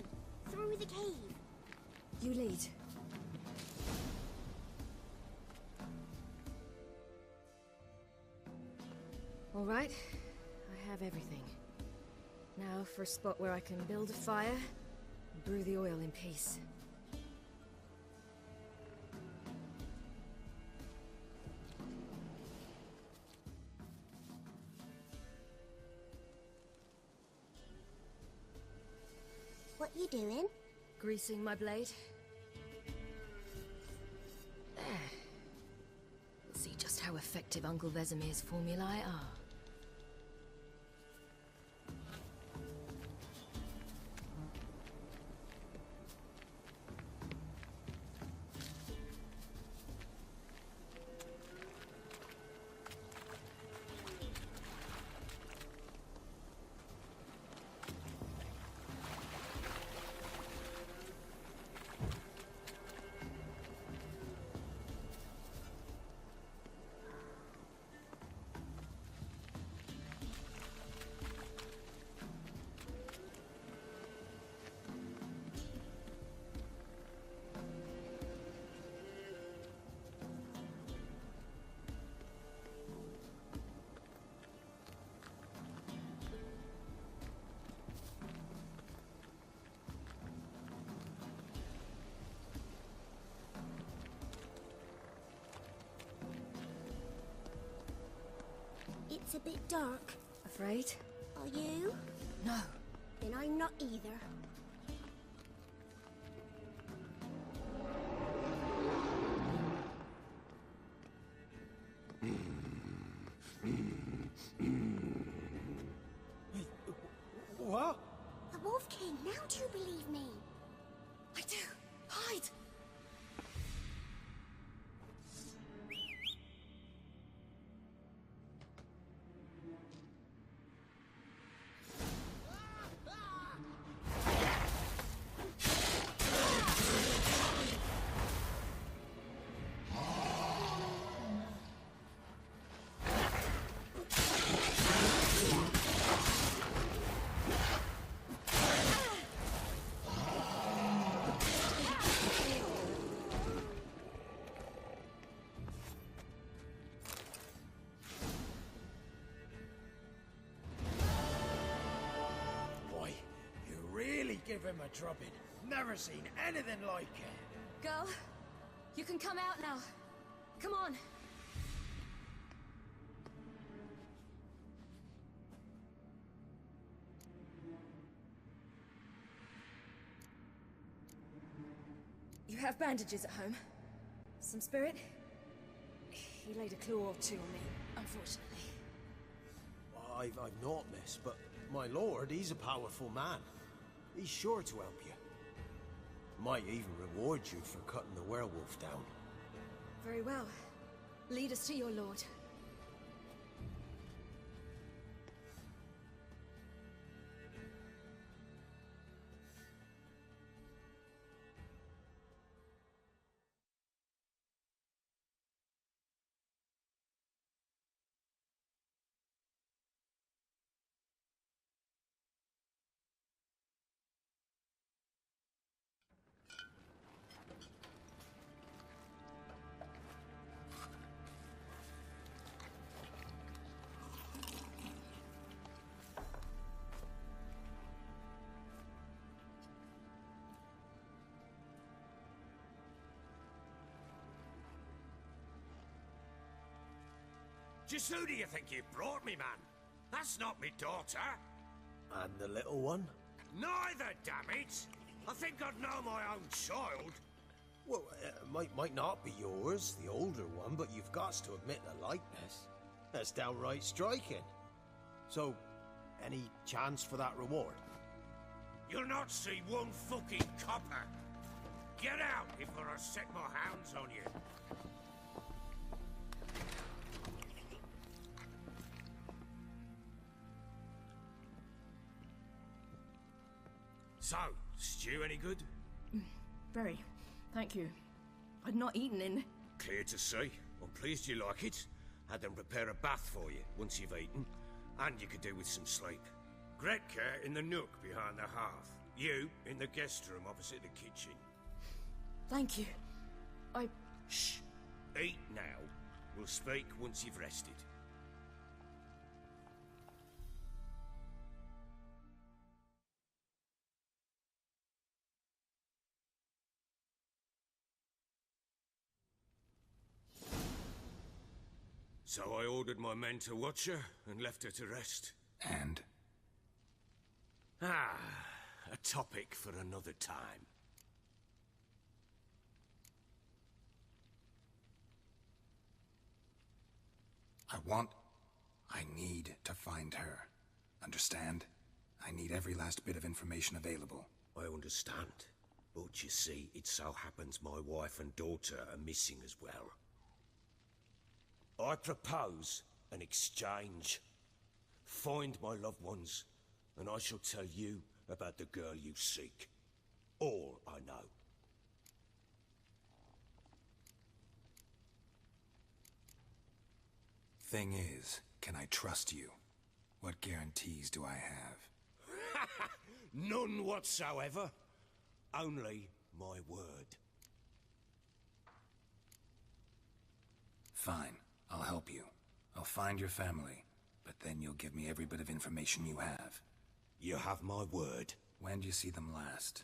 through the cave. You lead. All right, I have everything. Now for a spot where I can build a fire and brew the oil in peace. What you doing? Greasing my blade. There. We'll see just how effective Uncle Vesemir's formulae are. It's a bit dark. Afraid? Are you? No. Then I'm not either. What? The Wolf King, now do you believe me? I do. Hide! Give him a drubbing. Never seen anything like it. Girl, you can come out now. Come on. You have bandages at home? Some spirit? He laid a claw or two on me, unfortunately. I've not, miss, but my lord, he's a powerful man. He's sure to help you. Might even reward you for cutting the werewolf down. Very well. Lead us to your lord. Just who do you think you've brought me, man? That's not me daughter. And the little one? Neither, damn it! I think I'd know my own child. Well, might not be yours, the older one, but you've got to admit the likeness. That's downright striking. So, any chance for that reward? You'll not see one fucking copper. Get out before I set my hounds on you. So, stew any good? Very. Thank you. I'd not eaten in... Clear to see. I'm pleased you like it. Had them prepare a bath for you once you've eaten, and you could do with some sleep. Gretka in the nook behind the hearth. You in the guest room opposite the kitchen. Thank you. Shh. Eat now. We'll speak once you've rested. So I ordered my men to watch her and left her to rest. And? Ah, a topic for another time. I need to find her. Understand? I need every last bit of information available. I understand. But you see, it so happens my wife and daughter are missing as well. I propose an exchange. Find my loved ones, and I shall tell you about the girl you seek. All I know. Thing is, can I trust you? What guarantees do I have? None whatsoever. Only my word. Fine. I'll help you. I'll find your family, but then you'll give me every bit of information you have. You have my word. When do you see them last?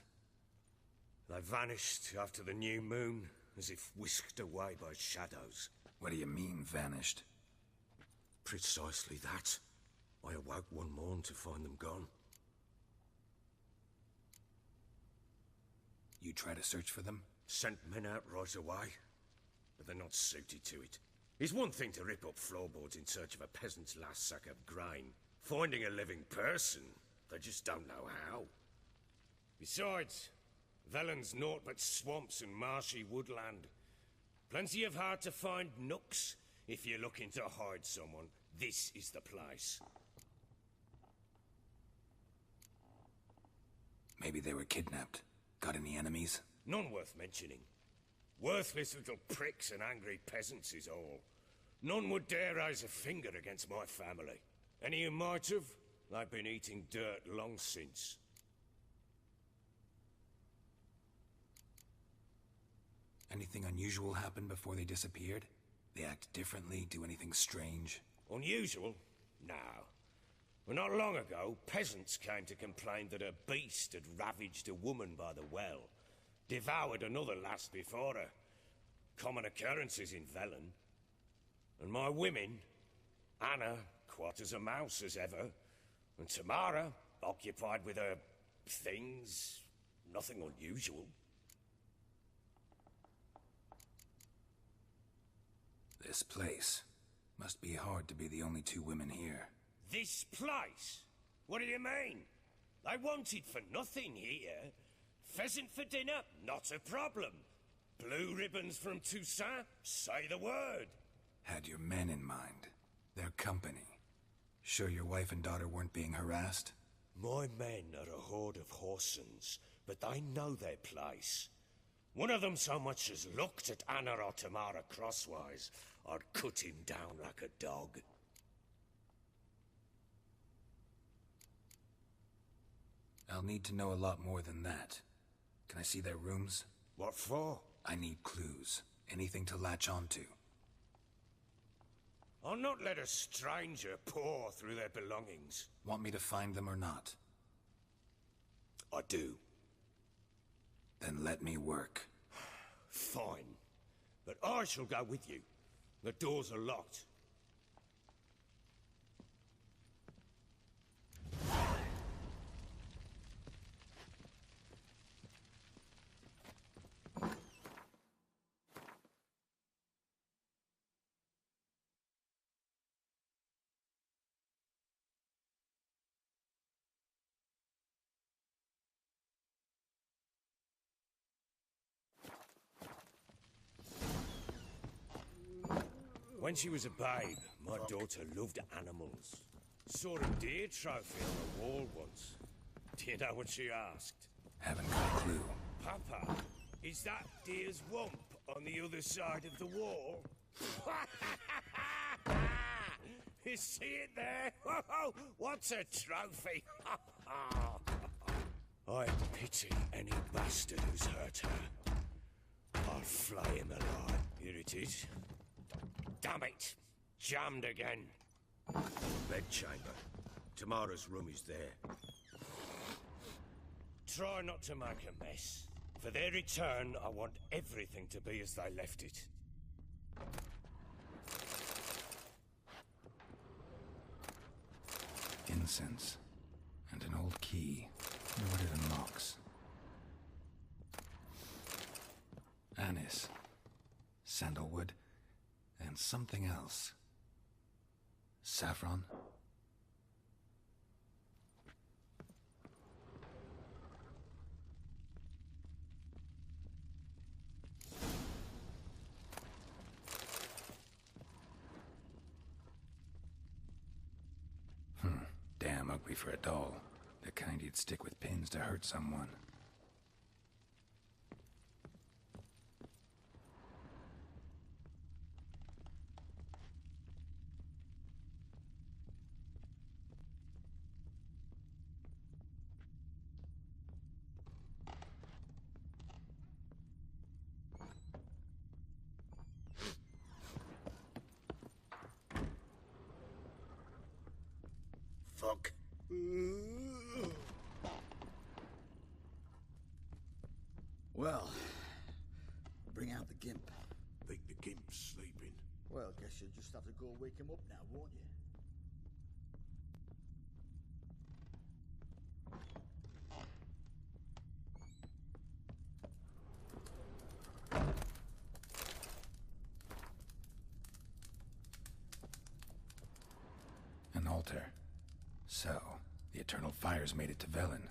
They vanished after the new moon, as if whisked away by shadows. What do you mean, vanished? Precisely that. I awoke one morn to find them gone. You try to search for them? Sent men out right away, but they're not suited to it. It's one thing to rip up floorboards in search of a peasant's last sack of grain. Finding a living person, they just don't know how. Besides, Velen's naught but swamps and marshy woodland. Plenty of hard to find nooks. If you're looking to hide someone, this is the place. Maybe they were kidnapped. Got any enemies? None worth mentioning. Worthless little pricks and angry peasants is all. None would dare raise a finger against my family. Any who might have, they've been eating dirt long since. Anything unusual happen before they disappeared? They act differently, do anything strange? Unusual? No. Well, not long ago, peasants came to complain that a beast had ravaged a woman by the well. Devoured another lass before her. Common occurrences in Velen. And my women, Anna, quiet as a mouse as ever, and Tamara, occupied with her things, nothing unusual. This place. Must be hard to be the only two women here. This place? What do you mean? They wanted for nothing here. Pheasant for dinner? Not a problem. Blue ribbons from Toussaint? Say the word. Had your men in mind. Their company. Sure your wife and daughter weren't being harassed? My men are a horde of whoresons, but they know their place. One of them so much as looked at Anna or Tamara crosswise, I'd cut him down like a dog. I'll need to know a lot more than that. Can I see their rooms? What for? I need clues. Anything to latch onto. I'll not let a stranger pore through their belongings. Want me to find them or not? I do. Then let me work. Fine. But I shall go with you. The doors are locked. When she was a babe, my daughter loved animals. Saw a deer trophy on the wall once. Do you know what she asked? Haven't got a clue. Papa, is that deer's wump on the other side of the wall? You see it there? What's a trophy? I pity any bastard who's hurt her. I'll flay him alive. Here it is. Damn it! Jammed again. Bedchamber. Tamara's room is there. Try not to make a mess. For their return, I want everything to be as they left it. Incense. And an old key. I wonder what it unlocks. Anise. Sandalwood. And something else. Saffron? Damn ugly for a doll. The kind you'd stick with pins to hurt someone. Fuck. Well, bring out the gimp. Think the gimp's sleeping? Well, guess you'll just have to go wake him up now, won't you? An altar. So, the eternal fires made it to Velen.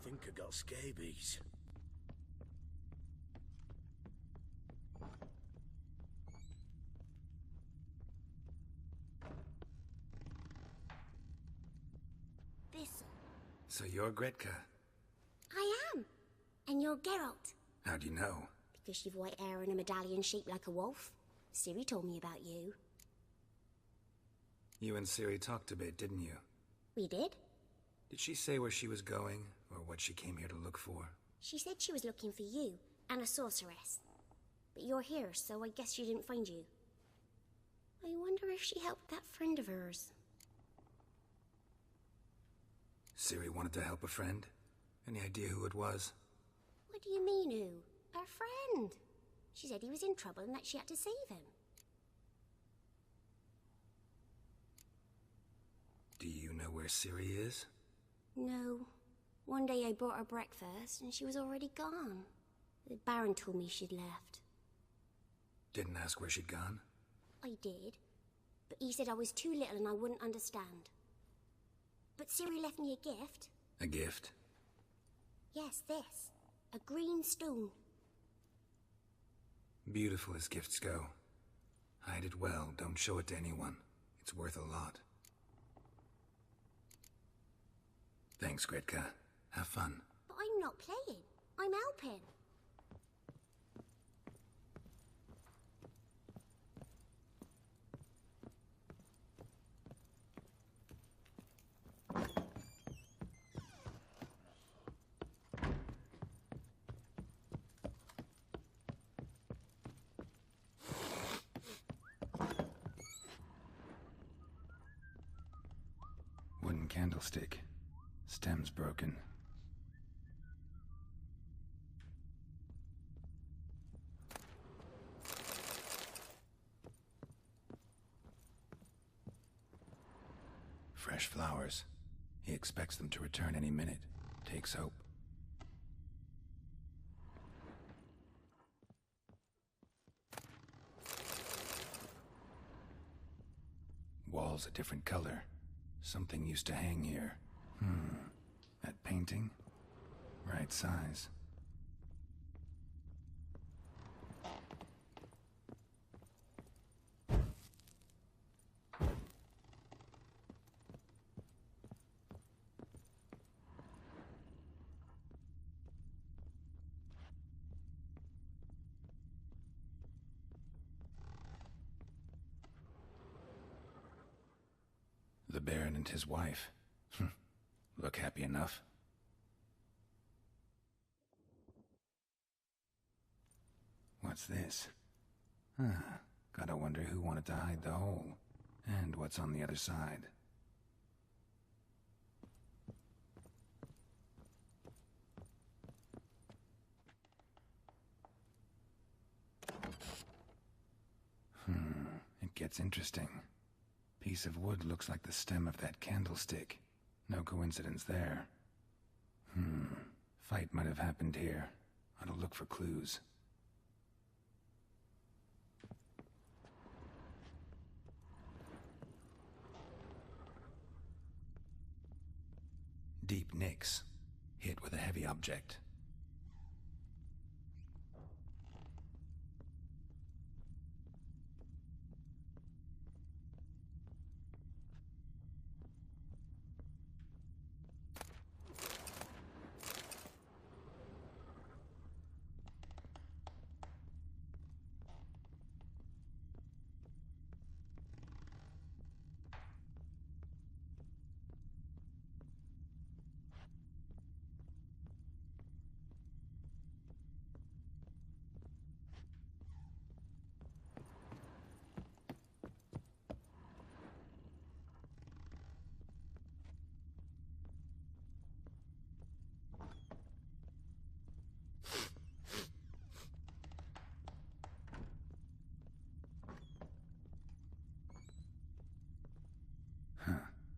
Think I got scabies. Thistle. So you're Gretka. I am. And you're Geralt. How do you know? Because you've white hair and a medallion shaped like a wolf. Ciri told me about you. You and Ciri talked a bit, didn't you? We did. Did she say where she was going, or what she came here to look for? She said she was looking for you, and a sorceress. But you're here, so I guess she didn't find you. I wonder if she helped that friend of hers. Ciri wanted to help a friend? Any idea who it was? What do you mean, who? Her friend. She said he was in trouble and that she had to save him. Do you know where Ciri is? No. One day I brought her breakfast and she was already gone. The Baron told me she'd left. Didn't ask where she'd gone? I did. But he said I was too little and I wouldn't understand. But Ciri left me a gift. A gift? Yes, this. A green stone. Beautiful as gifts go. Hide it well, don't show it to anyone. It's worth a lot. Thanks, Gretka. Have fun. But I'm not playing. I'm helping. Wooden candlestick. Stem's broken. Fresh flowers. He expects them to return any minute. Takes hope. Walls a different color. Something used to hang here. That painting? Right size. The Baron and his wife. Look happy enough. What's this? Gotta wonder who wanted to hide the hole. And what's on the other side. It gets interesting. Piece of wood looks like the stem of that candlestick. No coincidence there. Fight might have happened here. Ought to look for clues. Deep nicks. Hit with a heavy object.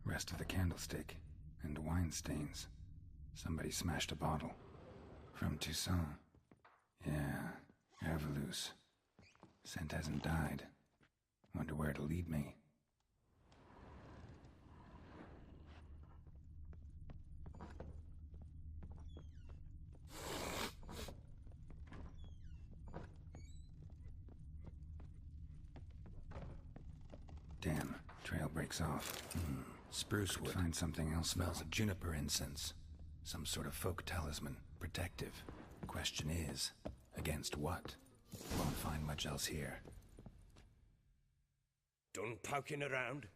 Rest of the candlestick. And wine stains. Somebody smashed a bottle. From Toussaint. Yeah, Herveloos. Scent hasn't died. Wonder where it'll lead me. Damn, trail breaks off. Spruce wood. Find something else. Smells of juniper incense. Some sort of folk talisman. Protective. Question is, against what? Won't find much else here. Done poking around?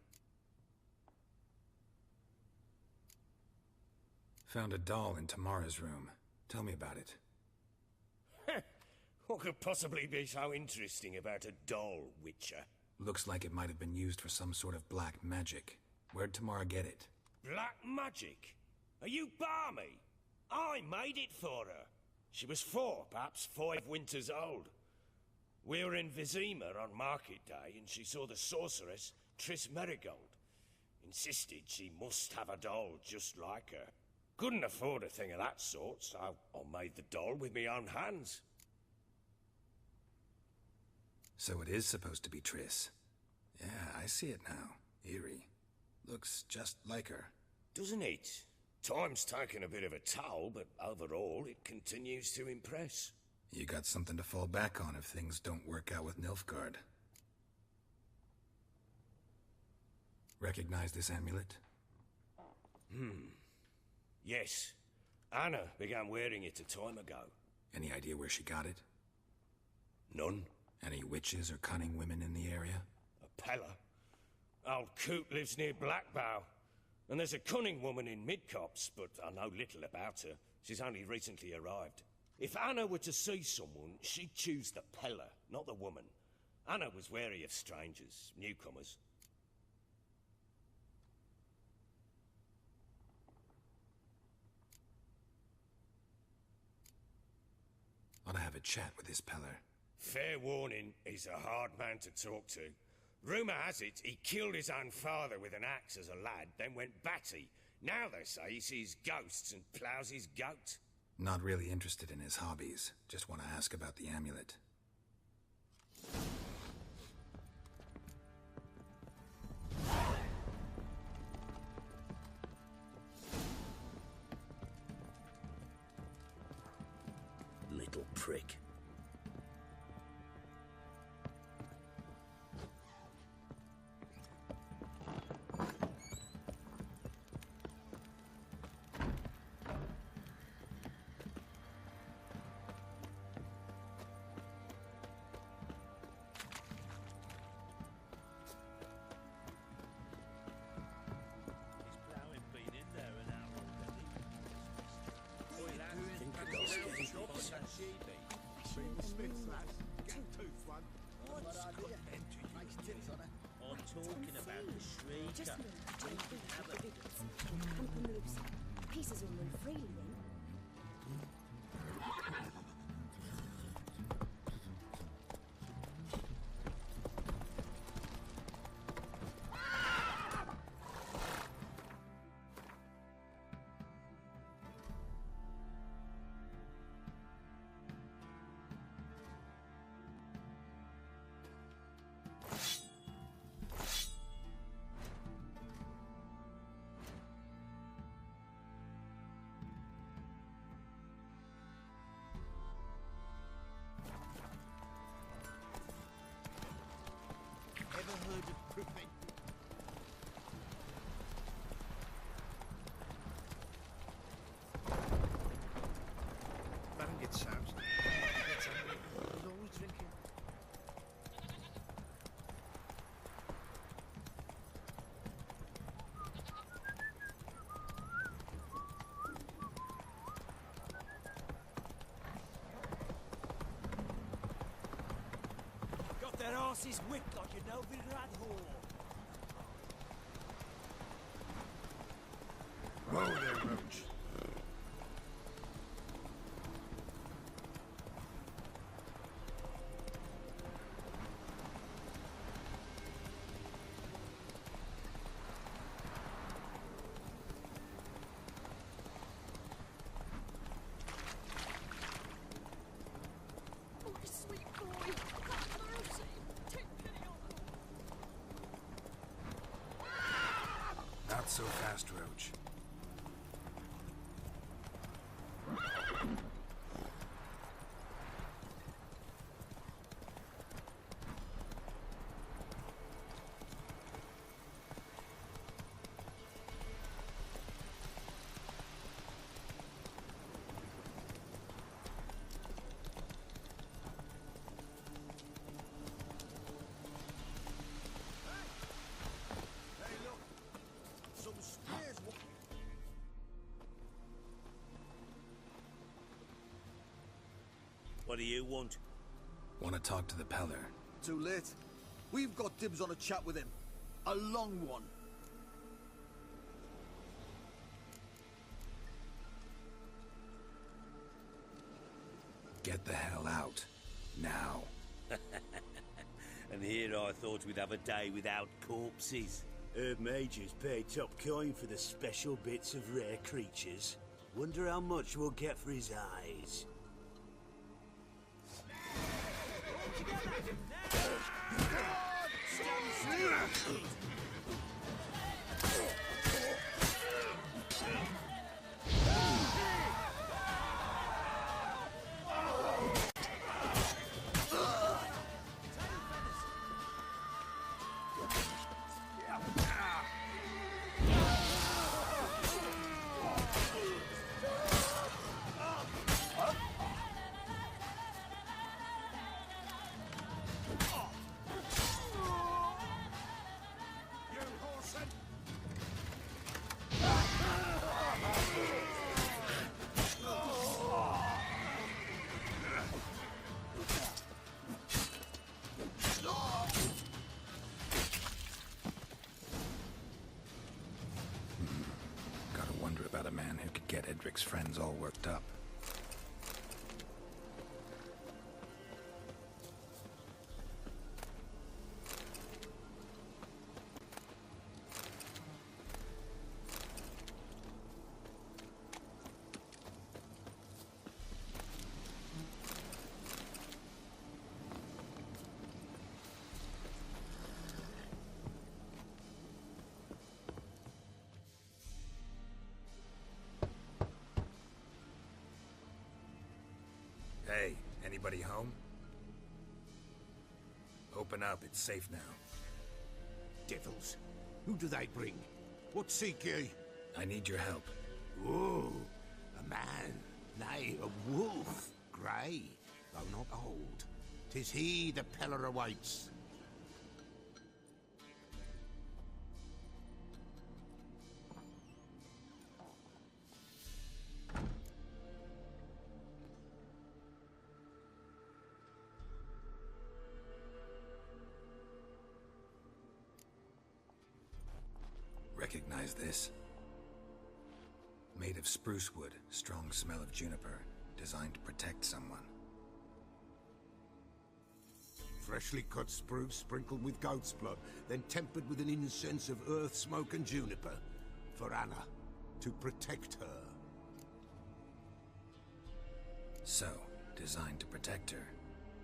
Found a doll in Tamara's room. Tell me about it. What could possibly be so interesting about a doll, Witcher? Looks like it might have been used for some sort of black magic. Where'd Tamara get it? Black magic? Are you balmy? I made it for her. She was 4, perhaps 5 winters old. We were in Vizima on market day, and she saw the sorceress, Triss Merigold. Insisted she must have a doll just like her. Couldn't afford a thing of that sort, so I made the doll with my own hands. So it is supposed to be Triss. Yeah, I see it now. Eerie. Looks just like her. Doesn't it? Time's taken a bit of a toll, but overall it continues to impress. You got something to fall back on if things don't work out with Nilfgaard. Recognize this amulet? Yes. Anna began wearing it a time ago. Any idea where she got it? None. Any witches or cunning women in the area? A Pella. Old Coot lives near Blackbow. And there's a cunning woman in Midcopse, but I know little about her. She's only recently arrived. If Anna were to see someone, she'd choose the Pella, not the woman. Anna was wary of strangers, newcomers. Ought to have a chat with this Peller. Fair warning, he's a hard man to talk to. Rumour has it he killed his own father with an axe as a lad, then went batty. Now they say he sees ghosts and ploughs his goat. Not really interested in his hobbies. Just want to ask about the amulet. Little prick. I'm talking about the shrieker. Just Camper moves. Pieces will move freely then. Ever heard of prevent? Baron gets sounds. He gets angry. He's always drinking. Got their asses whipped like a Novigrad whore. Whoa there, Roach. Oh, sweet boy. Have mercy. Take pity on him. Not so fast, Roach. Hey, look. Some spears. What do you want? Want to talk to the Peller. Too late. We've got dibs on a chat with him. A long one. Get the hell out. Now. And here I thought we'd have a day without corpses. Herb Majors paid top coin for the special bits of rare creatures. Wonder how much we'll get for his eyes. Gotta wonder about a man who could get Edric's friends all worked up. Anybody home? Open up, it's safe now. Devils. Who do they bring? What seek ye? I need your help. Oh, a man. Nay, a wolf. Grey, though not old. 'Tis he the Peller awaits. Recognize this? Made of spruce wood, strong smell of juniper, designed to protect someone. Freshly cut spruce sprinkled with goat's blood, then tempered with an incense of earth, smoke and juniper. For Anna, to protect her. So, designed to protect her.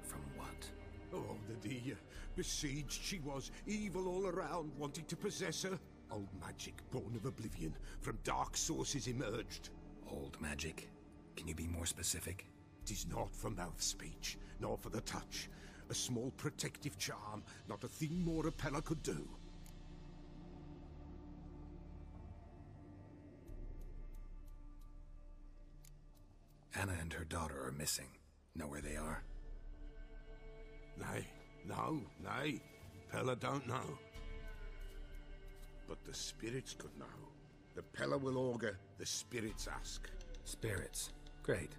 From what? Oh, the besieged she was, evil all around, wanting to possess her. Old magic, born of oblivion, from dark sources emerged. Old magic? Can you be more specific? 'Tis not for mouth speech, nor for the touch. A small protective charm, not a thing more a Peller could do. Anna and her daughter are missing. Know where they are? Nay, nay. Peller don't know. But the spirits could know. The Peller will augur, the spirits ask. Spirits? Great.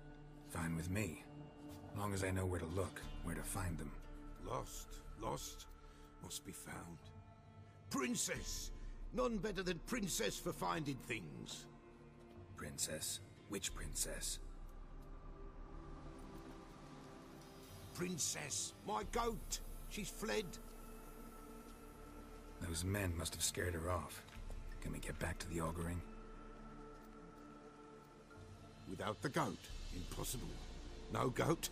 Fine with me. Long as I know where to look, where to find them. Lost, must be found. Princess! None better than Princess for finding things. Princess? Which princess? Princess, my goat! She's fled. Those men must have scared her off. Can we get back to the auguring? Without the goat, impossible. No goat,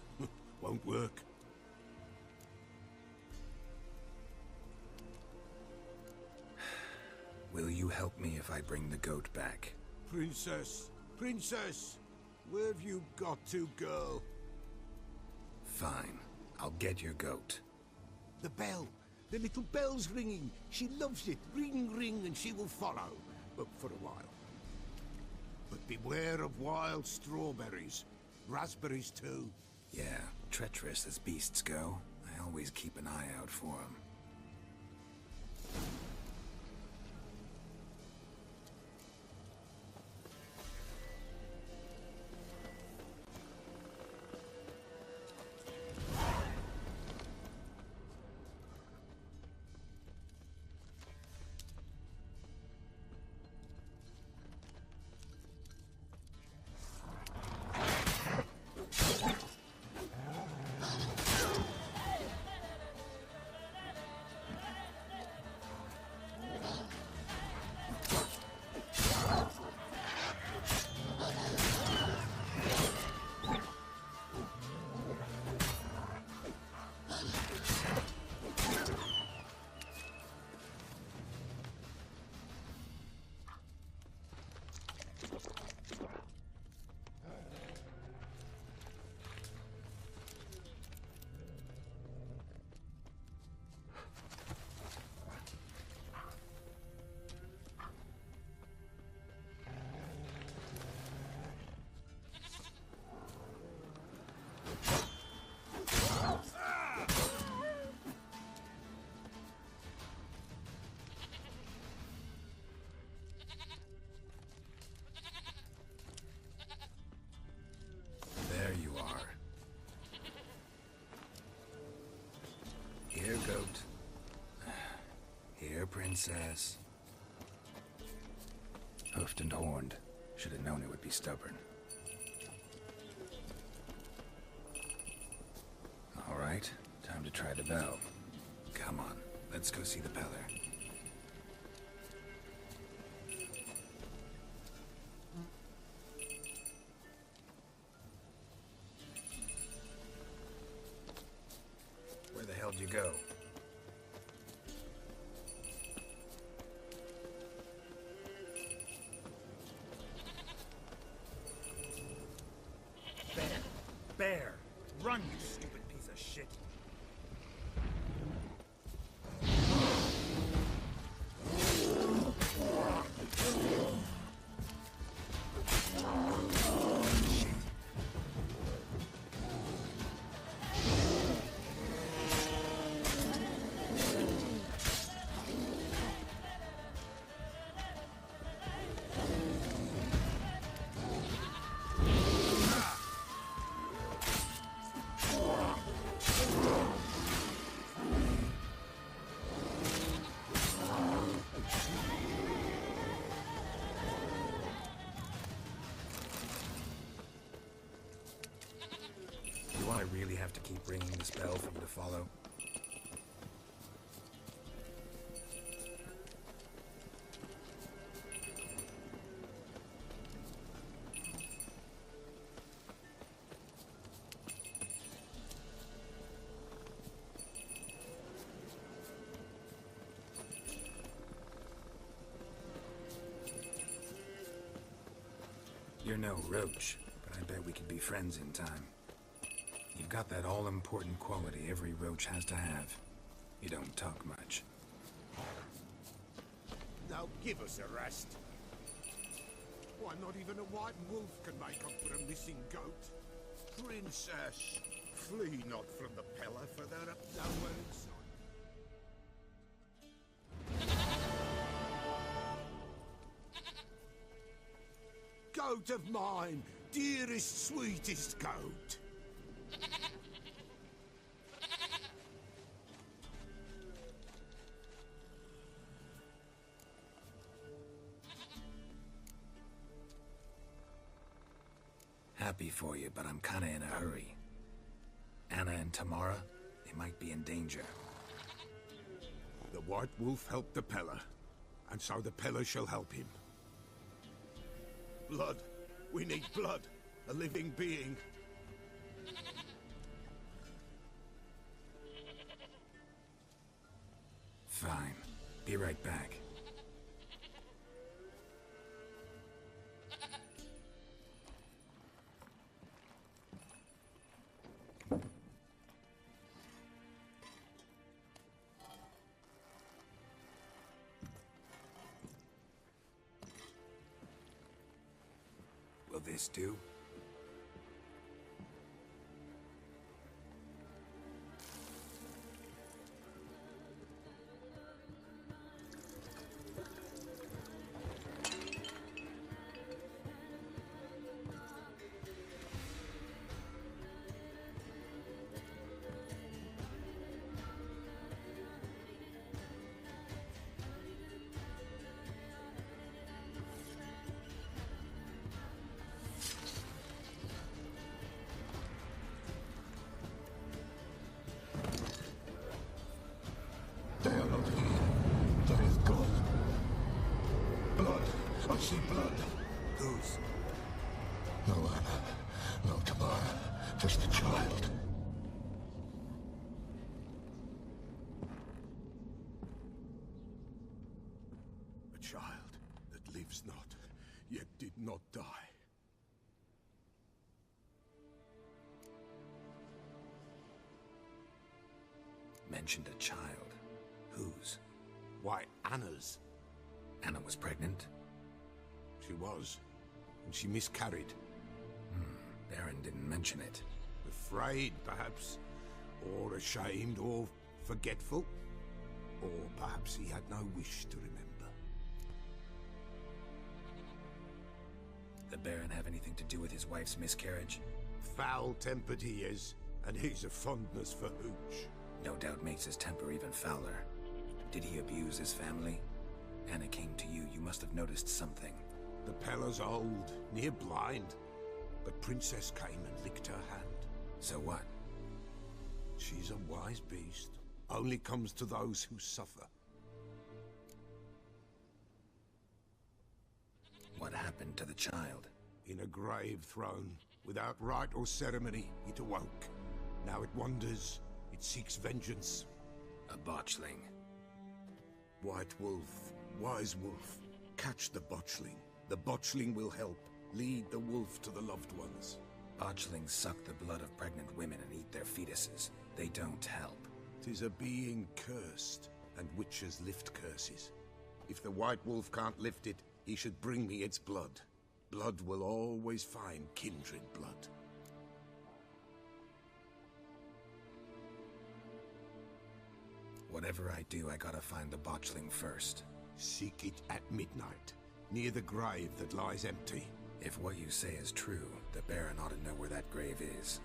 won't work. Will you help me if I bring the goat back? Princess, where have you got to, girl? Fine, I'll get your goat. The bell, the little bell's ringing. She loves it. Ring, ring, and she will follow. But for a while. But beware of wild strawberries. Raspberries, too. Yeah, treacherous as beasts go. I always keep an eye out for them. Goat. Here, princess. Hoofed and horned. Should have known it would be stubborn. All right, time to try the bell. Come on, let's go see the Peller. Where the hell did you go? Bear! Run, you stupid piece of shit. Do I really have to keep ringing this bell for you to follow? You're no roach, but I bet we could be friends in time. You've got that all-important quality every roach has to have. You don't talk much. Now give us a rest. Why, not even a white wolf can make up for a missing goat. Princess, flee not from the pillar, for they're up nowhere in sight. Goat of mine, dearest, sweetest goat. Happy for you, but I'm kinda in a hurry. Anna and Tamara, they might be in danger. The White Wolf helped the Peller, and so the Peller shall help him. Blood. We need blood. A living being. Fine. Be right back. Will this do? They are not here. There is God. Blood. I see blood. Whose? No Anna. No Tamara. Just a child. A child that lives not, yet did not die. Mentioned a child. Whose? Why, Anna's. Anna was pregnant? She was. And she miscarried. Baron didn't mention it. Afraid, perhaps. Or ashamed, or forgetful. Or perhaps he had no wish to remember. The Baron have anything to do with his wife's miscarriage? Foul-tempered he is, and he's a fondness for hooch. No doubt makes his temper even fouler. Did he abuse his family? Anna came to you. You must have noticed something. The Peller's old, near blind. But Princess came and licked her hand. So what? She's a wise beast. Only comes to those who suffer. What happened to the child? In a grave thrown. Without rite or ceremony, it awoke. Now it wanders. It seeks vengeance. A botchling. White Wolf, Wise Wolf, catch the botchling. The botchling will help. Lead the wolf to the loved ones. Botchlings suck the blood of pregnant women and eat their fetuses. They don't help. 'Tis a being cursed, and witches lift curses. If the White Wolf can't lift it, he should bring me its blood. Blood will always find kindred blood. Whatever I do, I gotta find the botchling first. Seek it at midnight, near the grave that lies empty. If what you say is true, the Baron ought to know where that grave is.